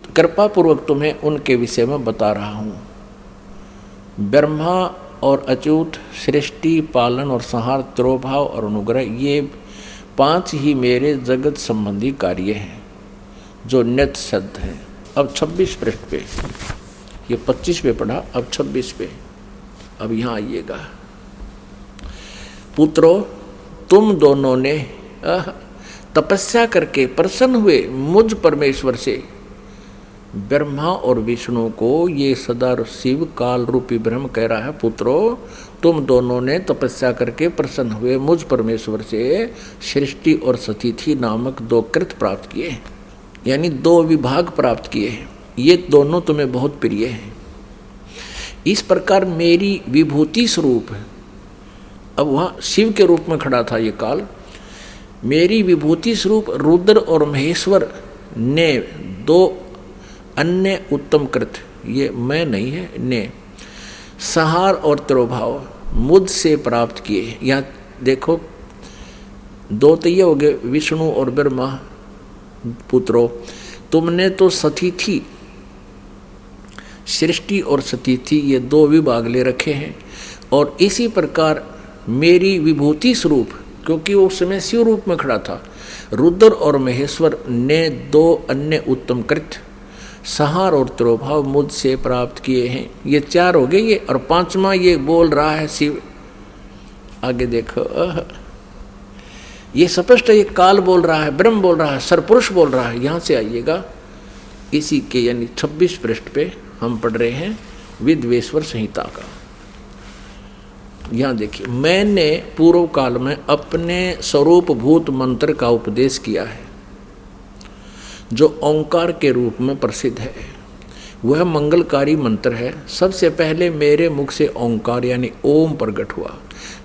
कृपा पूर्वक तुम्हें उनके विषय में बता रहा हूँ। ब्रह्मा और अच्युत, सृष्टि, पालन और संहार, तिरोभाव और अनुग्रह, ये 5 ही मेरे जगत संबंधी कार्य हैं जो नित्य सिद्ध हैं। अब 26 पृष्ठ पे, ये 25 पे पढ़ा, अब 26 पे, अब यहाँ आइएगा। पुत्रों, तुम दोनों ने तपस्या करके प्रसन्न हुए मुझ परमेश्वर से। ब्रह्मा और विष्णु को ये सदा शिव काल रूपी ब्रह्म कह रहा है, पुत्रों तुम दोनों ने तपस्या करके प्रसन्न हुए मुझ परमेश्वर से सृष्टि और सतिथि नामक 2 कृत प्राप्त किए, यानी 2 विभाग प्राप्त किए हैं। ये दोनों तुम्हें बहुत प्रिय हैं। इस प्रकार मेरी विभूति स्वरूप, अब वहाँ शिव के रूप में खड़ा था ये काल, मेरी विभूति स्वरूप रुद्र और महेश्वर ने 2 अन्य उत्तम कृत, ये मैं नहीं है, ने संहार और तिरोभाव मुझसे प्राप्त किए। यहाँ देखो 2 तो ये हो गए, विष्णु और ब्रह्मा। पुत्रों, तुमने तो सतिथि, सृष्टि और सतिथि ये 2 विभाग ले रखे हैं, और इसी प्रकार मेरी विभूति स्वरूप, क्योंकि वो उस समय शिव रूप में खड़ा था, रुद्र और महेश्वर ने 2 अन्य उत्तम कृत्य संहार और तिरोभाव मुझसे प्राप्त किए हैं। ये 4 हो गए ये, और 5वां ये बोल रहा है शिव। आगे देखो, ये स्पष्ट ये काल बोल रहा है, ब्रह्म बोल रहा है, सरपुरुष बोल रहा है। यहाँ से आइएगा, इसी के यानी 26 पृष्ठ पे हम पढ़ रहे हैं विद्वेश्वर संहिता का। यहाँ देखिए, मैंने पूर्व काल में अपने स्वरूप भूत मंत्र का उपदेश किया है जो ओंकार के रूप में प्रसिद्ध है। वह मंगलकारी मंत्र है। सबसे पहले मेरे मुख से ओंकार यानी ओम प्रकट हुआ,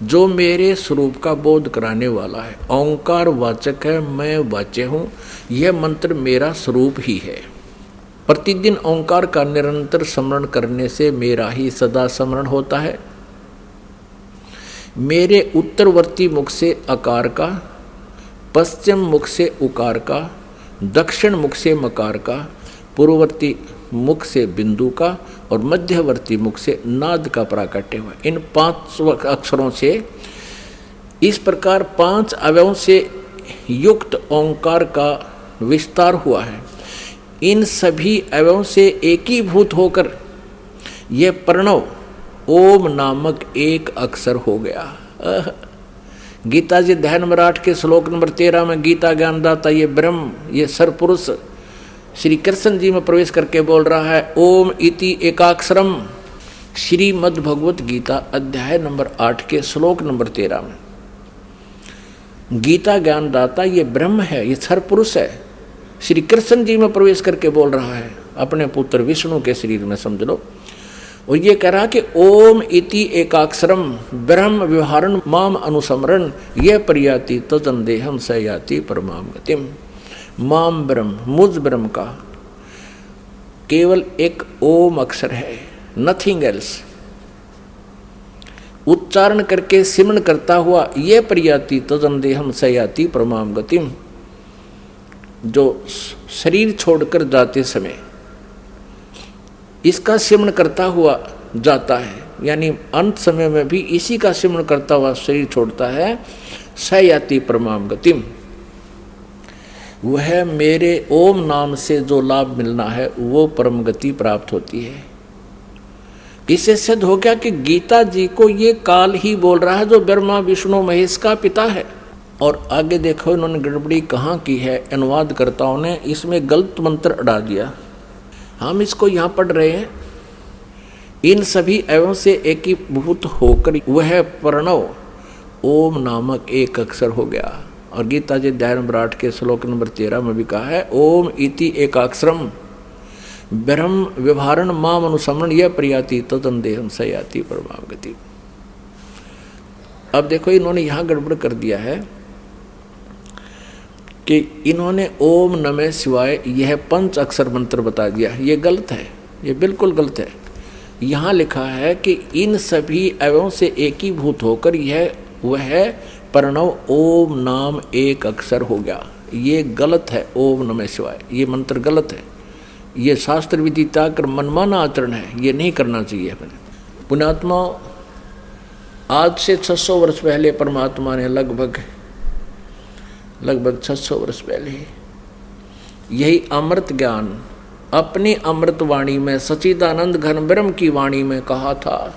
जो मेरे स्वरूप का बोध कराने वाला है। ओंकार वाचक है, मैं वाच्य हूँ। यह मंत्र मेरा स्वरूप ही है। प्रतिदिन ओंकार का निरंतर स्मरण करने से मेरा ही सदा स्मरण होता है। मेरे उत्तरवर्ती मुख से अकार का, पश्चिम मुख से उकार का, दक्षिण मुख से मकार का, पूर्ववर्ती मुख से बिंदु का और मध्यवर्ती मुख से नाद का प्राकट्य हुआ। इन 5 अक्षरों से इस प्रकार 5 अवयवों से युक्त ओंकार का विस्तार हुआ है। इन सभी अवयवों से एकीभूत होकर यह प्रणव ओम नामक एक अक्षर हो गया। गीता जी अध्याय नंबर 8 के श्लोक नंबर 13 में गीता ज्ञानदाता ये ब्रह्म, ये सरपुरुष श्री कृष्ण जी में प्रवेश करके बोल रहा है, ओम इति एकाक्षरम। श्रीमद् भगवत गीता अध्याय नंबर 8 के श्लोक नंबर 13 में गीता ज्ञानदाता ये ब्रह्म है, ये सरपुरुष है, श्री कृष्ण जी में प्रवेश करके बोल रहा है, अपने पुत्र विष्णु के शरीर में, समझ लो। और ये कह रहा कि ओम इति एकाक्षरम ब्रह्म व्यवहारण माम अनुसमरण यह प्रयाति तदन देहम स याति परमाम गतिम। माम ब्रह्म, मुझ ब्रह्म का केवल एक ओम अक्षर है, नथिंग एल्स। उच्चारण करके सिमरण करता हुआ ये प्रयाति तजन देहम सयाति परमाम गतिम, जो शरीर छोड़कर जाते समय इसका सिमरण करता हुआ जाता है, यानी अंत समय में भी इसी का सिमरण करता हुआ शरीर छोड़ता है, सयाति परमाम गतिम, वह मेरे ओम नाम से जो लाभ मिलना है वो परम गति प्राप्त होती है। इससे सिद्ध हो गया कि गीता जी को ये काल ही बोल रहा है जो ब्रह्मा विष्णु महेश का पिता है। और आगे देखो इन्होंने गड़बड़ी कहाँ की है, अनुवादकर्ताओं ने इसमें गलत मंत्र अड़ा दिया। हम इसको यहाँ पढ़ रहे हैं, इन सभी एवं से एकीभूत होकर वह प्रणव ओम नामक एक अक्षर हो गया। और गीता जी अध्याय नंबर 8 के श्लोक नंबर 13 में भी कहा है ओम इति एकाक्षरम ब्रह्म व्यवहारण माम अनुसमरण यह प्रयाति तदन देहम सयाति परमाम गति। अब देखो इन्होंने यहाँ गड़बड़ कर दिया है कि इन्होंने ओम नमः शिवाय यह 5 अक्षर मंत्र बता दिया। ये गलत है, ये बिल्कुल गलत है। यहाँ लिखा है कि इन सभी एवं से एकीभूत होकर यह वह प्रणव ओम नाम एक अक्षर हो गया। ये गलत है, ओम नमः शिवाय ये मंत्र गलत है। ये शास्त्र विधि त्याग मनमाना आचरण है, ये नहीं करना चाहिए हमें। पुण्यात्मा, आज से 600 वर्ष पहले परमात्मा ने लगभग 600 वर्ष पहले यही अमृत ज्ञान अपनी अमृत वाणी में सच्चिदानंद घन ब्रह्म की वाणी में कहा था।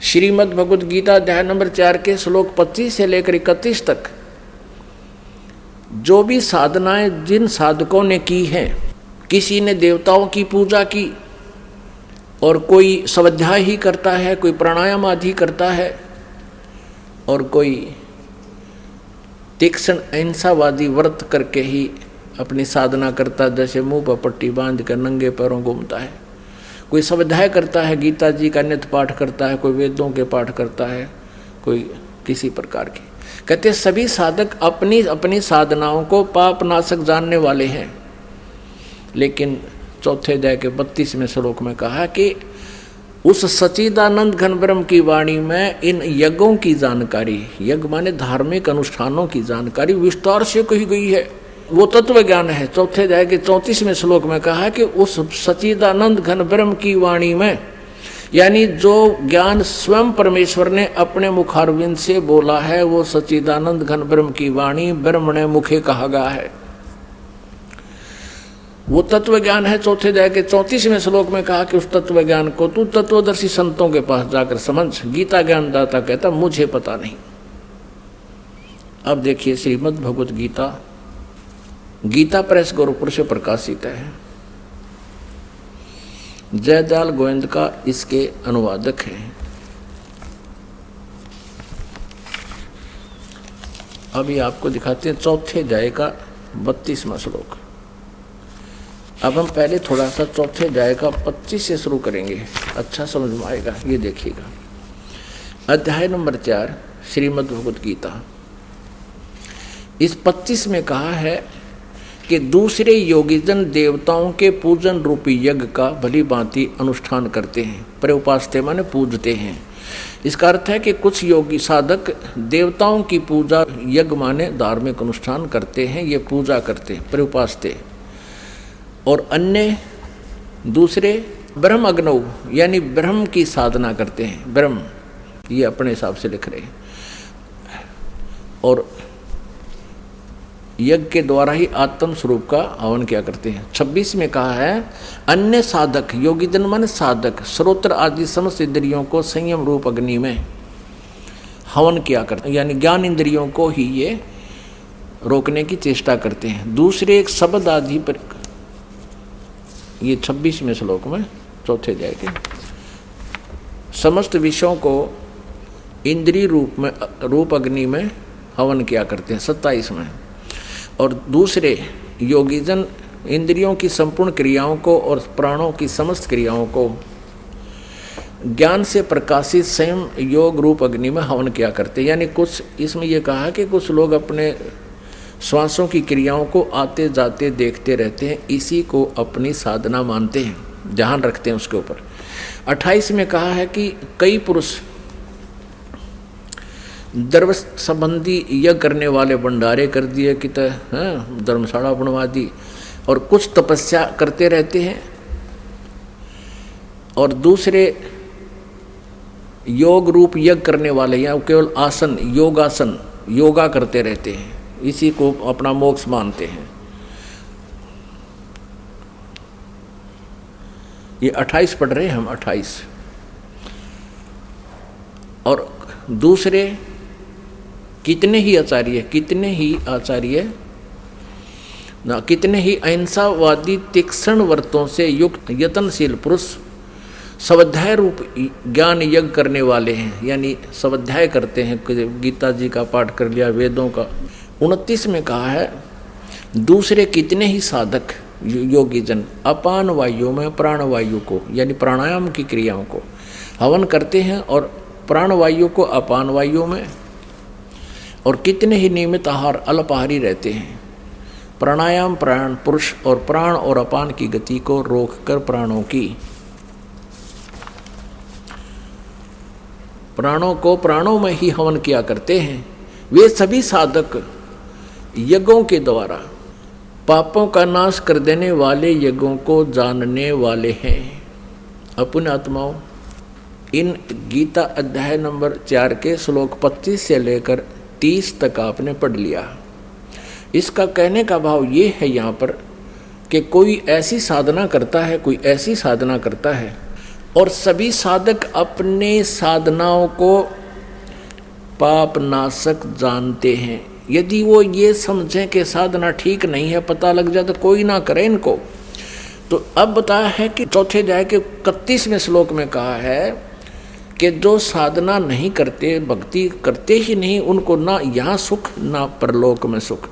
श्रीमद् भगवद गीता अध्याय नंबर 4 के श्लोक 25 से लेकर 31 तक जो भी साधनाएं जिन साधकों ने की हैं, किसी ने देवताओं की पूजा की और कोई स्वाध्याय ही करता है, कोई प्राणायाम आदि करता है और कोई तीक्ष्ण अहिंसावादी व्रत करके ही अपनी साधना करता, जैसे मुंह पर पट्टी बांध कर नंगे पैरों घूमता है। कोई स्वाध्याय करता है, गीता जी का नित्य पाठ करता है, कोई वेदों के पाठ करता है, कोई किसी प्रकार की। कहते सभी साधक अपनी अपनी साधनाओं को पाप नाशक जानने वाले हैं। लेकिन चौथे अध्याय के 32वें श्लोक में कहा कि उस सच्चिदानंद घन ब्रह्म की वाणी में इन यज्ञों की जानकारी, यज्ञ माने धार्मिक अनुष्ठानों की जानकारी विस्तार से कही गई है। वो तत्व ज्ञान है। चौथे अध्याय के 34वें श्लोक में कहा कि उस सच्चिदानंद घन ब्रह्म की वाणी में, यानी जो ज्ञान स्वयं परमेश्वर ने अपने मुखारविंद से बोला है, वो सच्चिदानंद घन ब्रह्म की वाणी ब्रह्म ने मुखे कहा गया है, वो तत्व ज्ञान है। चौथे अध्याय के 34वें श्लोक में कहा कि उस तत्व ज्ञान को तू तत्वदर्शी संतों के पास जाकर समझ। गीता ज्ञानदाता कहता मुझे पता नहीं। अब देखिए श्रीमद् भगवत गीता, गीता प्रेस गोरखपुर से प्रकाशित है। जयदयाल गोविंद का इसके अनुवादक है। अभी आपको दिखाते हैं चौथे अध्याय का 32वां श्लोक। अब हम पहले थोड़ा सा चौथे अध्याय का 25 से शुरू करेंगे, अच्छा समझ में आएगा। ये देखिएगा, अध्याय नंबर 4 श्रीमद् भगवत गीता। इस 25 में कहा है कि दूसरे योगीजन देवताओं के पूजन रूपी यज्ञ का भली भांति अनुष्ठान करते हैं। प्रउपास्ते माने पूजते हैं। इसका अर्थ है कि कुछ योगी साधक देवताओं की पूजा, यज्ञ माने धार्मिक अनुष्ठान करते हैं, ये पूजा करते हैं प्रउपास्ते। और अन्य दूसरे ब्रह्म अग्नौ यानी ब्रह्म की साधना करते हैं। ब्रह्म ये अपने हिसाब से लिख रहे हैं और यज्ञ के द्वारा ही आत्म स्वरूप का हवन किया करते हैं। 26 में कहा है अन्य साधक, योगी जन माने साधक, श्रोत्र आदि समस्त इंद्रियों को संयम रूप अग्नि में हवन किया करते हैं, यानी ज्ञान इंद्रियों को ही ये रोकने की चेष्टा करते हैं। दूसरे एक शब्द आदि पर, ये 26वें श्लोक में चौथे अध्याय के, समस्त विषयों को इंद्रिय रूप में, रूप अग्नि में हवन किया करते हैं 27 में। और दूसरे योगीजन इंद्रियों की संपूर्ण क्रियाओं को और प्राणों की समस्त क्रियाओं को ज्ञान से प्रकाशित स्वयं योग रूप अग्नि में हवन किया करते हैं। यानी कुछ इसमें यह कहा कि कुछ लोग अपने श्वासों की क्रियाओं को आते जाते देखते रहते हैं, इसी को अपनी साधना मानते हैं, ध्यान रखते हैं उसके ऊपर। 28 में कहा है कि कई पुरुष धर्म संबंधी यज्ञ करने वाले भंडारे कर दिए कि धर्मशाला बनवा दी, और कुछ तपस्या करते रहते हैं, और दूसरे योग रूप यज्ञ करने वाले या केवल आसन योगासन योगा करते रहते हैं, इसी को अपना मोक्ष मानते हैं। ये 28 पढ़ रहे हैं हम, 28। और दूसरे कितने ही आचार्य ना, कितने ही अहिंसावादी तीक्ष्ण व्रतों से युक्त यत्नशील पुरुष स्वाध्याय रूप ज्ञान यज्ञ करने वाले हैं, यानी स्वाध्याय करते हैं। गीता जी का पाठ कर लिया, वेदों का। 29 में कहा है, दूसरे कितने ही साधक योगी जन अपान वायु में प्राण वायु को, यानी प्राणायाम की क्रियाओं को हवन करते हैं, और प्राण वायु को अपान वायु में, और कितने ही नियमित आहार अल्पाहारी रहते हैं। प्राणायाम प्राण पुरुष और प्राण और अपान की गति को रोककर प्राणों को प्राणों में ही हवन किया करते हैं। वे सभी साधक यज्ञों के द्वारा पापों का नाश कर देने वाले यज्ञों को जानने वाले हैं। अपने आत्माओं, इन गीता अध्याय नंबर 4 के श्लोक 25 से लेकर 30 तक आपने पढ़ लिया। इसका कहने का भाव ये है यहाँ पर कि कोई ऐसी साधना करता है, और सभी साधक अपने साधनाओं को पाप नाशक जानते हैं। यदि वो ये समझें कि साधना ठीक नहीं है, पता लग जाए तो कोई ना करे इनको। तो अब बताया है कि चौथे अध्याय के 31वें श्लोक में कहा है कि जो साधना नहीं करते, भक्ति करते ही नहीं, उनको ना यहाँ सुख ना परलोक में सुख।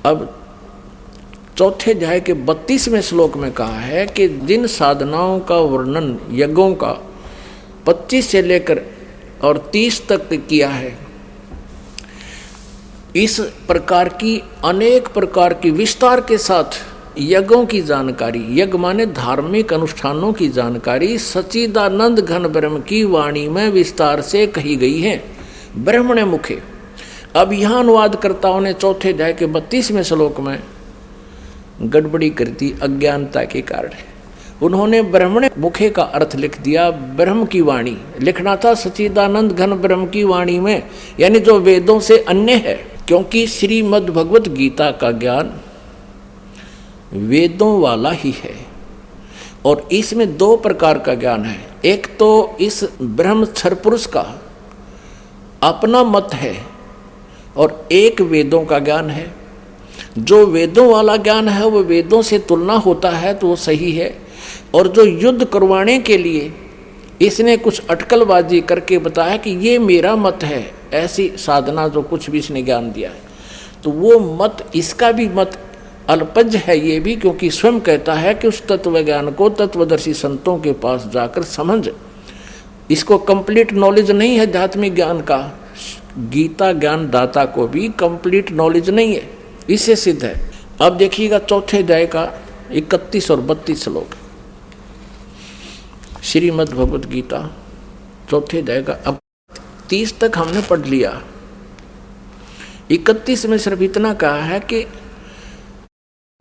अब चौथे अध्याय के 32वें श्लोक में कहा है कि जिन साधनाओं का वर्णन यज्ञों का 25 से लेकर और 30 तक किया है, इस प्रकार की अनेक प्रकार की विस्तार के साथ यज्ञों की जानकारी, यज्ञ माने धार्मिक अनुष्ठानों की जानकारी सच्चिदानंद घन ब्रह्म की वाणी में विस्तार से कही गई है, ब्रह्मणे मुखे। अब यहाँ अनुवादकर्ताओं ने चौथे अध्याय के 32वें श्लोक में गड़बड़ी कर दी अज्ञानता के कारण। उन्होंने ब्रह्मणे मुखे का अर्थ लिख दिया ब्रह्म की वाणी। लिखना था सच्चिदानंद घन ब्रह्म की वाणी में, यानी जो वेदों से अन्य है, क्योंकि श्रीमद् भगवत गीता का ज्ञान वेदों वाला ही है, और इसमें 2 प्रकार का ज्ञान है। एक तो इस ब्रह्म क्षर पुरुष का अपना मत है, और एक वेदों का ज्ञान है। जो वेदों वाला ज्ञान है वो वेदों से तुलना होता है तो वो सही है, और जो युद्ध करवाने के लिए इसने कुछ अटकलबाजी करके बताया कि ये मेरा मत है, ऐसी साधना जो कुछ भी इसने ज्ञान दिया है, तो वो मत, इसका भी मत अल्पज्ञ है ये भी, क्योंकि स्वयं कहता है कि उस तत्व ज्ञान को तत्वदर्शी संतों के पास जाकर समझ। इसको कंप्लीट नॉलेज नहीं है आध्यात्मिक ज्ञान का, गीता ज्ञान दाता को भी कंप्लीट नॉलेज नहीं है, इससे सिद्ध है। अब देखिएगा चौथे अध्याय का 31 और 32 श्लोक, श्रीमद् भगवत गीता चौथे अध्याय का। अब 30 तक हमने पढ़ लिया, 31 में सिर्फ इतना कहा है कि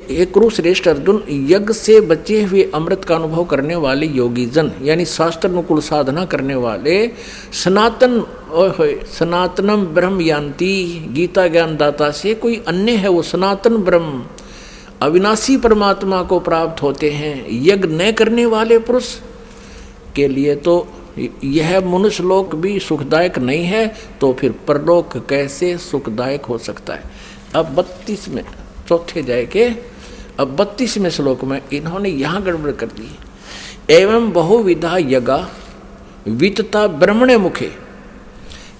हे कुरुश्रेष्ठ अर्जुन, यज्ञ से बचे हुए अमृत का अनुभव करने वाले योगी जन, यानी शास्त्र अनुकूल साधना करने वाले सनातनम ब्रह्म यान्ति, गीता ज्ञान दाता से कोई अन्य है, वो सनातन ब्रह्म अविनाशी परमात्मा को प्राप्त होते हैं। यज्ञ न करने वाले पुरुष के लिए तो यह मनुष्य लोक भी सुखदायक नहीं है, तो फिर परलोक कैसे सुखदायक हो सकता है। अब 32 में चौथे अध्याय के अब 32वें श्लोक में इन्होंने यहाँ गड़बड़ कर दी, एवं बहुविधा यज्ञा वितता ब्रह्मणे मुखे।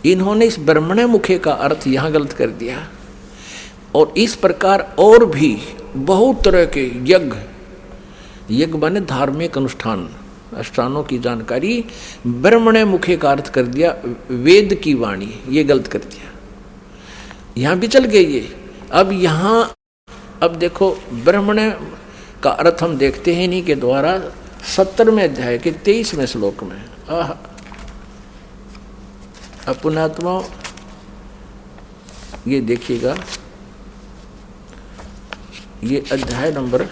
इन्होंने इस ब्रह्मणे मुखे का अर्थ यहाँ गलत कर दिया, और इस प्रकार और भी बहुत तरह के यज्ञ माने धार्मिक अनुष्ठानों की जानकारी, ब्रह्मणे मुखे का अर्थ कर दिया वेद की वाणी, ये गलत कर दिया। यहाँ भी चल गए ये। अब देखो ब्रह्मणे का अर्थ हम देखते हैं इन्हीं के द्वारा 70वें अध्याय के 23वें श्लोक में। पुण्यात्मा ये देखिएगा, ये अध्याय नंबर,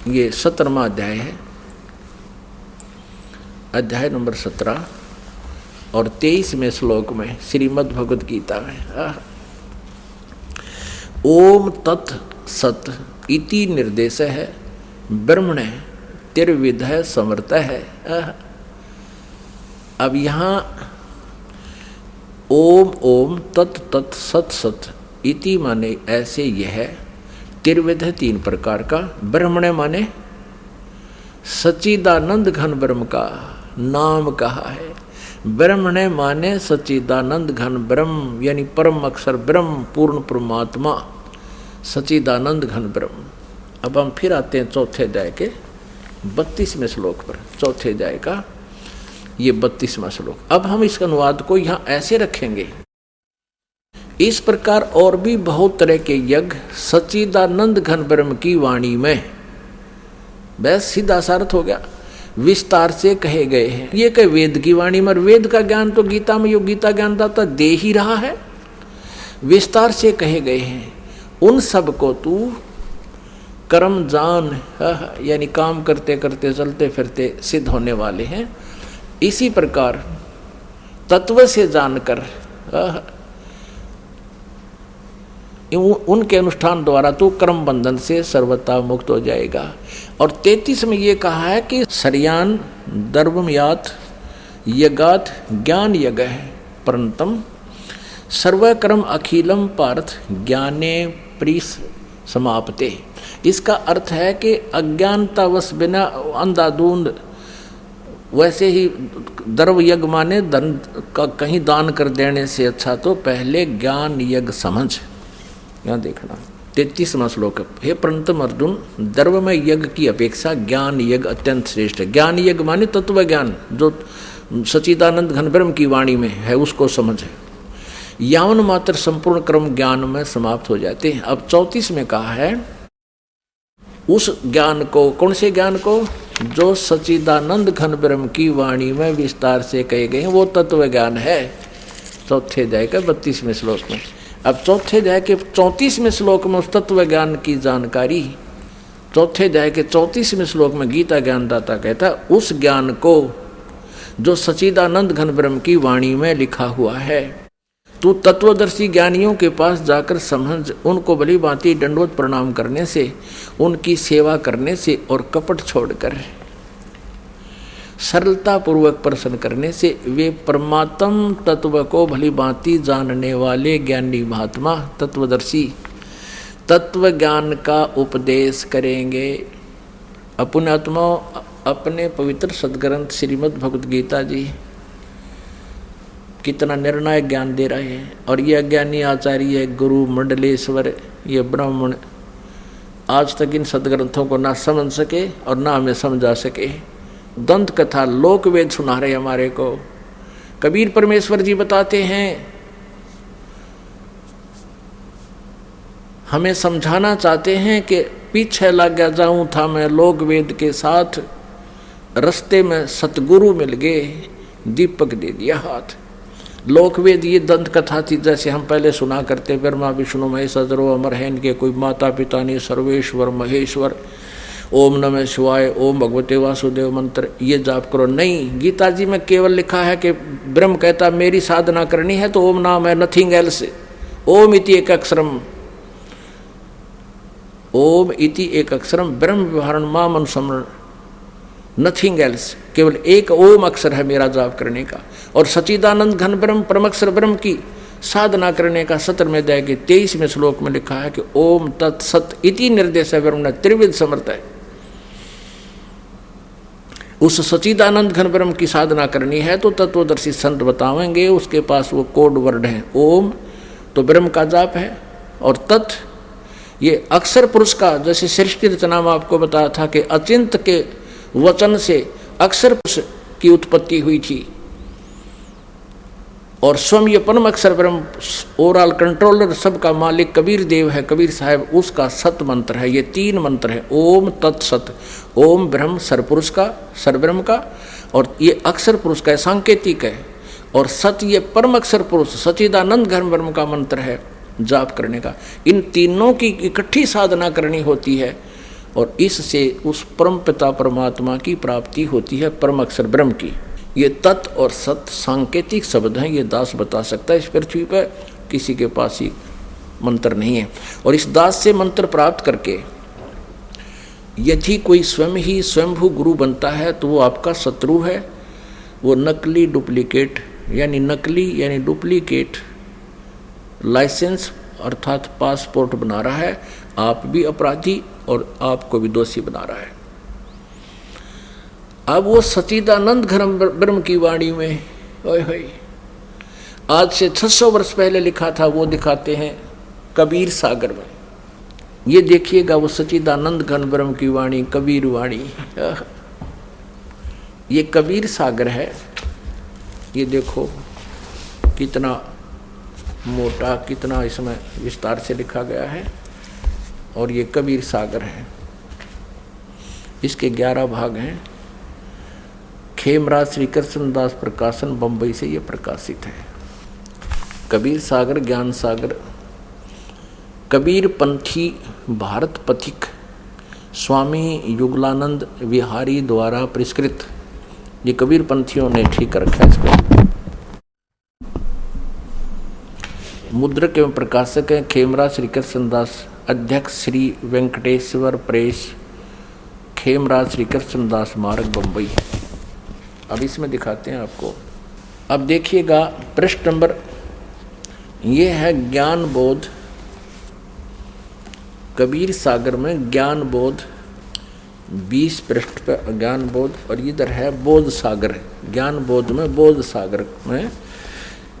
ये 17वां अध्याय है, अध्याय नंबर 17 और 23वें श्लोक में श्रीमद् भगवद गीता में ओम तत् सत इति निर्देश है ब्रह्मणे तिर्विध समर्थ है। अब यहाँ ओम ओम तत् तत् सत सत इति माने ऐसे यह, तिर्विध 3 प्रकार का, ब्रह्मणे माने सच्चिदानंद घन ब्रह्म का नाम कहा है। ब्रह्मणे माने सच्चिदानंद घन ब्रह्म, यानी परम अक्षर ब्रह्म, पूर्ण परमात्मा, सच्चिदानंद घन ब्रह्म। अब हम फिर आते हैं चौथे अध्याय के 32वें श्लोक पर। चौथे अध्याय का ये 32वां श्लोक। अब हम इसका अनुवाद को यहाँ ऐसे रखेंगे, इस प्रकार और भी बहुत तरह के यज्ञ सच्चिदानंद घन ब्रह्म की वाणी में, बस सीधा सा अर्थ हो गया, विस्तार से कहे गए हैं। ये कहे वेद की वाणी में, वेद का ज्ञान तो गीता में यो गीता ज्ञानदाता दे ही रहा है, विस्तार से कहे गए हैं। उन सब को तू कर्म जान, यानी काम करते करते चलते फिरते सिद्ध होने वाले हैं। इसी प्रकार तत्व से जानकर उनके अनुष्ठान द्वारा तो कर्म बंधन से सर्वथा मुक्त हो जाएगा। और 33 में ये कहा है कि सर्यान दर्वमयात यगात ज्ञान यज्ञ परंतम सर्वकर्म अखिलम पार्थ ज्ञाने प्रीस समाप्ते। इसका अर्थ है कि अज्ञानतावश बिना अंधाधुंध, वैसे ही द्रव्य यज्ञ माने धन का कहीं दान कर देने से अच्छा तो पहले ज्ञान यज्ञ समझ। यहाँ देखना 33वां श्लोक, हे परंतम अर्जुन, द्रव्यमय यज्ञ की अपेक्षा ज्ञान यज्ञ अत्यंत श्रेष्ठ है। ज्ञान यज्ञ माने तत्व ज्ञान, जो सच्चिदानंद घन ब्रह्म की वाणी में है उसको समझ है। यावन मात्र संपूर्ण कर्म ज्ञान में समाप्त हो जाते हैं। अब 34 में कहा है उस ज्ञान को, कौन से ज्ञान को, जो सच्चिदानंद घन ब्रह्म की वाणी में विस्तार से कहे गए हैं, वो तत्व ज्ञान है। चौथे अध्याय का 32वें श्लोक में। अब चौथे अध्याय के 34वें श्लोक में उस तत्व ज्ञान की जानकारी, चौथे अध्याय के 34वें श्लोक में गीता ज्ञानदाता कहता है उस ज्ञान को जो सच्चिदानंद घन ब्रह्म की वाणी में लिखा हुआ है, तू तत्वदर्शी ज्ञानियों के पास जाकर समझ, उनको भली भांति दंडवत प्रणाम करने से, उनकी सेवा करने से और कपट छोड़कर सरलता पूर्वक प्रश्न करने से वे परमात्म तत्व को भली भांति जानने वाले ज्ञानी महात्मा तत्वदर्शी तत्व ज्ञान का उपदेश करेंगे। अपने आत्मा अपने पवित्र सदग्रंथ श्रीमद् भगवद गीता जी कितना निर्णायक ज्ञान दे रहे हैं। और ये अज्ञानी आचार्य गुरु मंडलेश्वर ये ब्राह्मण आज तक इन सदग्रंथों को ना समझ सके और ना हमें समझा सके। दंत कथा लोक वेद सुना रहे हमारे को। कबीर परमेश्वर जी बताते हैं, हमें समझाना चाहते हैं कि पीछे लग गया जाऊं था मैं लोक वेद के साथ, रस्ते में सतगुरु मिल गए, दीपक दे दिया हाथ। लोकवेद ये दंत कथा थी, जैसे हम पहले सुना करते, ब्रह्मा विष्णु महेश अजरो अमर है, इनके कोई माता पिता नहीं, सर्वेश्वर महेश्वर, ओम नमः शिवाय, ओम भगवते वासुदेव मंत्र ये जाप करो। नहीं, गीता जी में केवल लिखा है कि ब्रह्म कहता मेरी साधना करनी है तो ओम नाम है, नथिंग एल्स। ओम इति एक अक्षरम, ओम इति एक अक्षरम ब्रह्म व्यवहारण माम अनुसमरण, नथिंग एल्स। केवल एक ओम अक्षर है मेरा जाप करने का। और सच्चिदानंद घन ब्रह्म परमक्षर ब्रह्म की साधना करने का 17वें अध्याय के 23वें श्लोक में लिखा है कि ओम तत्सत इति निर्देश ब्रह्म त्रिविध समर्थ है। उस सच्चिदानंद घन ब्रह्म की साधना करनी है तो तत्वदर्शी संत बतावेंगे, उसके पास वो कोड वर्ड है। ओम तो ब्रह्म का जाप है, और तत् ये अक्षर पुरुष का, जैसे सृष्टि रचना में आपको बताया था कि अचिंत के वचन से अक्षर पुरुष की उत्पत्ति हुई थी, और स्वयं ये परम अक्षर ब्रह्म ओवरऑल कंट्रोलर सबका मालिक कबीर देव है, कबीर साहब, उसका सत मंत्र है। ये 3 मंत्र है, ओम तत्सत। ओम ब्रह्म सरपुरुष का, सरब्रह्म का, और ये अक्षर पुरुष का सांकेतिक है। और सत ये परम अक्षर पुरुष सच्चिदानंद घन ब्रह्म का मंत्र है जाप करने का। इन तीनों की इकट्ठी साधना करनी होती है और इससे उस परम पिता परमात्मा की प्राप्ति होती है, परम अक्षर ब्रह्म की। ये तत् और सत सांकेतिक शब्द हैं, ये दास बता सकता है। इस पृथ्वी पर किसी के पास ही मंत्र नहीं है। और इस दास से मंत्र प्राप्त करके यदि कोई स्वयं ही स्वयंभू गुरु बनता है तो वो आपका शत्रु है। वो नकली डुप्लीकेट लाइसेंस अर्थात पासपोर्ट बना रहा है। आप भी अपराधी और आपको भी दोषी बना रहा है। अब वो सच्चिदानंद घन ब्रह्म की वाणी में आज से 600 वर्ष पहले लिखा था वो दिखाते हैं कबीर सागर में। ये देखिएगा वो सच्चिदानंद घन ब्रह्म की वाणी, कबीर वाणी। ये कबीर सागर है। ये देखो कितना मोटा, कितना इसमें विस्तार से लिखा गया है। और ये कबीर सागर है। इसके 11 भाग हैं। खेमराज श्री कृष्णदास प्रकाशन बंबई से ये प्रकाशित है। कबीर सागर, ज्ञान सागर, कबीर पंथी भारत पथिक स्वामी युगलानंद विहारी द्वारा परिष्कृत। ये कबीर पंथियों ने ठीक रखा है इसको। मुद्रक एवं प्रकाशक हैं खेमराज श्री कृष्णदास, अध्यक्ष श्री वेंकटेश्वर प्रेस, खेमराज श्री कृष्णदास मार्ग बंबई। अब इसमें दिखाते हैं आपको। अब देखिएगा पृष्ठ नंबर, ये है ज्ञान बोध। कबीर सागर में ज्ञान बोध 20 पृष्ठ पर ज्ञान बोध, और इधर है बोध सागर। ज्ञान बोध में, बोध सागर में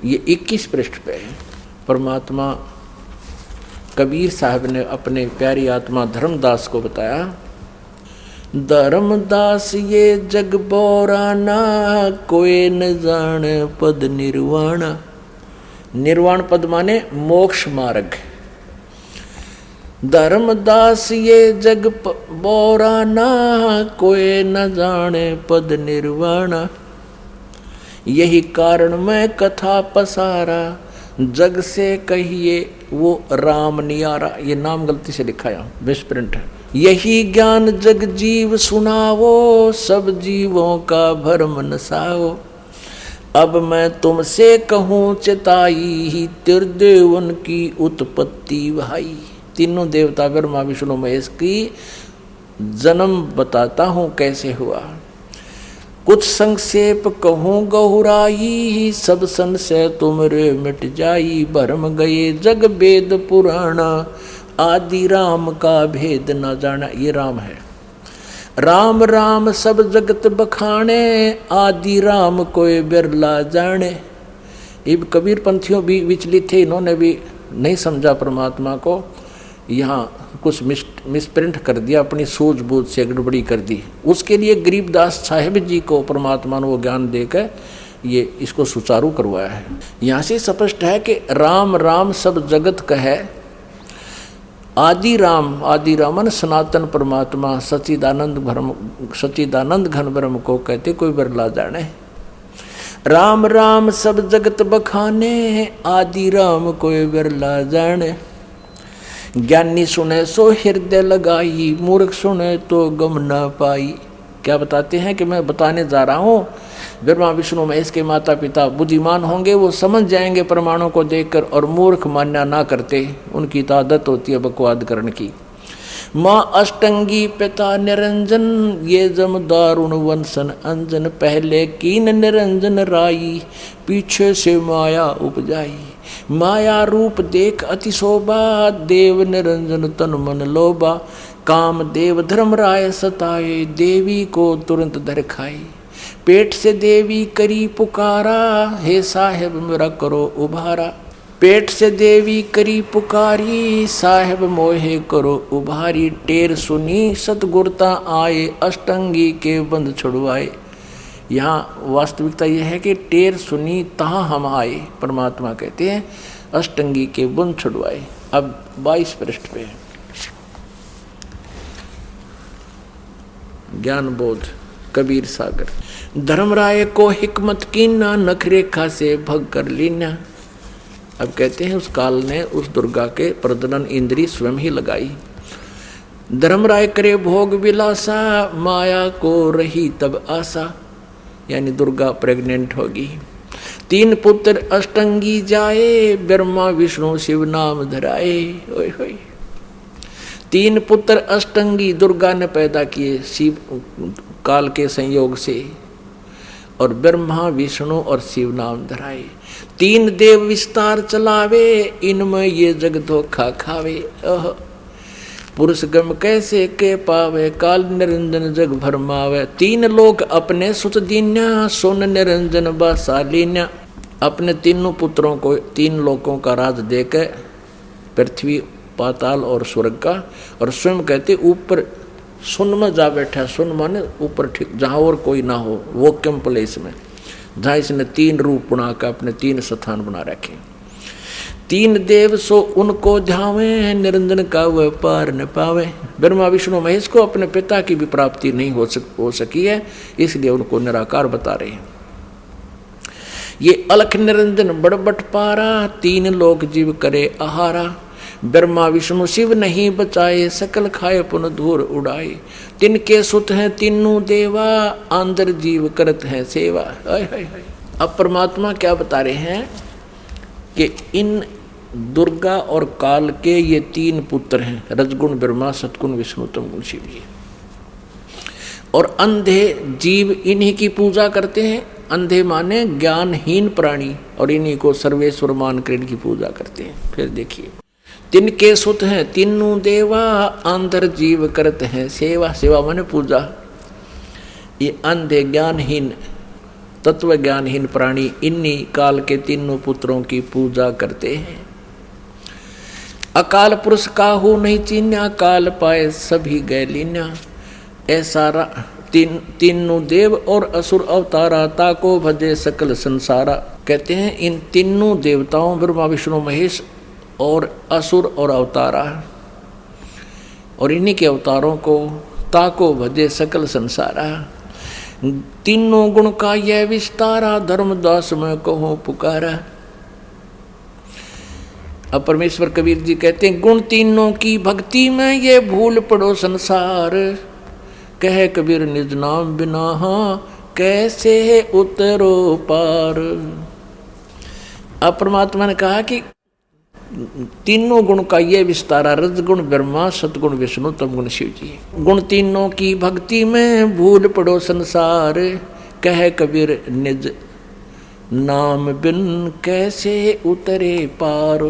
ये 21 पृष्ठ पे है। परमात्मा कबीर साहब ने अपने प्यारी आत्मा धर्मदास को बताया, धर्मदास ये जग बोराना, कोई न जाने पद निर्वाण। निर्वाण पद माने मोक्ष मार्ग। धर्मदास ये जग बोराना, कोई न जाने पद निर्वाण। यही कारण मैं कथा पसारा, जग से कहिए वो राम नियारा। ये नाम गलती से लिखा है, मिसप्रिंट है। यही ज्ञान जग जीव सुनावो, सब जीवों का भरम नसाओ। अब मैं तुमसे कहूँ चिताई, त्रिदेवन की उत्पत्ति भाई। तीनों देवता ब्रह्मा विष्णु महेश की जन्म बताता हूँ कैसे हुआ। कुछ संक्षेप कहूँ गहुराई, सब संशय तुमरे मिट जाई। भरम गए जग वेद पुराण, आदि राम का भेद न जाना। ये राम है। राम राम सब जगत बखाने, आदि राम कोई बिरला जाने। ये कबीर पंथियों भी विचलित थे, इन्होंने भी नहीं समझा परमात्मा को। यहाँ कुछ मिसप्रिंट कर दिया, अपनी सूझबूझ से गड़बड़ी कर दी। उसके लिए गरीबदास साहिब जी को परमात्मा ने वो ज्ञान देकर ये इसको सुचारू करवाया है। यहाँ से स्पष्ट है कि राम राम सब जगत कहे, आदि रामन सनातन परमात्मा सच्चिदानंद घन ब्रह्म को कहते कोई बिरला जाने। राम राम सब जगत बखाने, आदि राम कोई बिरला जाने। ज्ञानी सुने सो हृदय लगाई, मूर्ख सुने तो गम न पाई। क्या बताते हैं कि मैं बताने जा रहा हूँ, ब्रह्मा विष्णु महेश के माता पिता बुद्धिमान होंगे, वो समझ जाएंगे प्रमाणों को देखकर, और मूर्ख मान्य ना करते, उनकी तो आदत होती है बकवाद करने की। माँ अष्टंगी पिता निरंजन, ये जम दारुण वंशन अंजन। पहले कीन निरंजन राई, पीछे से माया उपजाई। माया रूप देख अति शोभा, देव निरंजन तन मन लोभा। काम देव धर्म राय सताए, देवी को तुरंत धर खाई। पेट से देवी करी पुकारा, हे साहेब मेरा करो उभारा। पेट से देवी करी पुकारी, साहेब मोहे करो उभारी। टेर सुनी सतगुरता आए, अष्टंगी के बंद छुड़वाए। यहाँ वास्तविकता यह है कि टेर सुनी तहाँ हम आए, परमात्मा कहते हैं अष्टंगी के बंद छुड़वाए। अब 22 पृष्ठ पे ज्ञान बोध कबीर सागर। धर्मराय को हिकमत कीना, नखरेखा से भग कर लीना। अब कहते हैं उस काल ने उस दुर्गा के प्रजनन इंद्री स्वयं ही लगाई। धर्मराय करे भोग विलासा, माया को रही तब आशा, यानी दुर्गा प्रेग्नेंट होगी। 3 पुत्र अष्टंगी जाए, ब्रह्मा विष्णु शिव नाम धराए। ओए होए, 3 पुत्र अष्टंगी दुर्गा ने पैदा किए शिव काल के संयोग से, और ब्रह्मा विष्णु और शिव नाम धराए। 3 देव विस्तार चलावे, इनमें ये जग धोखा खावे। पुरुष गम कैसे के पावे, काल निरंजन जग भरमावे। 3 लोग अपने सुत दीन्या, सोन निरंजन बासालीन्या। अपने तीनों पुत्रों को 3 लोकों का राज देकर, पृथ्वी पाताल और स्वर्ग का, और स्वयं कहते ऊपर सुन में जा बैठा। सुन माने ऊपर, ठीक जहाँ और कोई ना हो, वोक्यम प्लेस में, जहाँ इसने 3 रूप बना कर अपने 3 स्थान बना रखे। 3 देव सो उनको ध्यावे, निरंजन का वह पार न पावे। ब्रह्मा विष्णु महेश को अपने पिता की भी प्राप्ति नहीं हो सकी है, इसलिए उनको निराकार बता रहे हैं। ये अलख निरंजन बड़बट पारा, 3 लोक जीव करे आहारा। ब्रह्मा विष्णु शिव नहीं बचाए, सकल खाए पुन धूर उड़ाए। तिनके सुत हैं तीनों देवा, आंदर जीव करत हैं सेवा। अब परमात्मा क्या बता रहे हैं कि इन दुर्गा और काल के ये 3 पुत्र हैं, रजगुण ब्रह्मा, सतगुण विष्णु, तमगुण शिव जी। और अंधे जीव इन्हीं की पूजा करते हैं। अंधे माने ज्ञानहीन प्राणी, और इन्हीं को सर्वेश्वर मानकर इनकी पूजा करते हैं। फिर देखिए, तिनके सुत हैं तीनों देवा, आंधर जीव करते हैं सेवा। सेवा माने पूजा। ये अंधे ज्ञानहीन, तत्व ज्ञानहीन प्राणी इन्हीं काल के 3 पुत्रों की पूजा करते हैं। अकाल पुरुष काहू नहीं चीन्या, काल पाए सभी गए लीन्या। ऐसा 3 देव और असुर अवतारा, ताको भजे सकल संसारा। कहते हैं इन 3 देवताओं ब्रह्मा विष्णु महेश और असुर और अवतारा, और इन्हीं के अवतारों को ताको भजे सकल संसारा। 3 गुण का यह विस्तारा, धर्मदास में कहो पुकारा। अब परमेश्वर कबीर जी कहते हैं गुण 3 की भक्ति में ये भूल पड़ो संसार। कह कबीर निज नाम बिना कैसे उतरो पार। अब परमात्मा ने कहा कि 3 गुण का ये विस्तारा, रजगुण ब्रह्मा, सतगुण विष्णु, तमगुण शिव जी। गुण 3 की भक्ति में भूल पड़ो संसार। कह कबीर निज नाम बिन कैसे उतरे पार।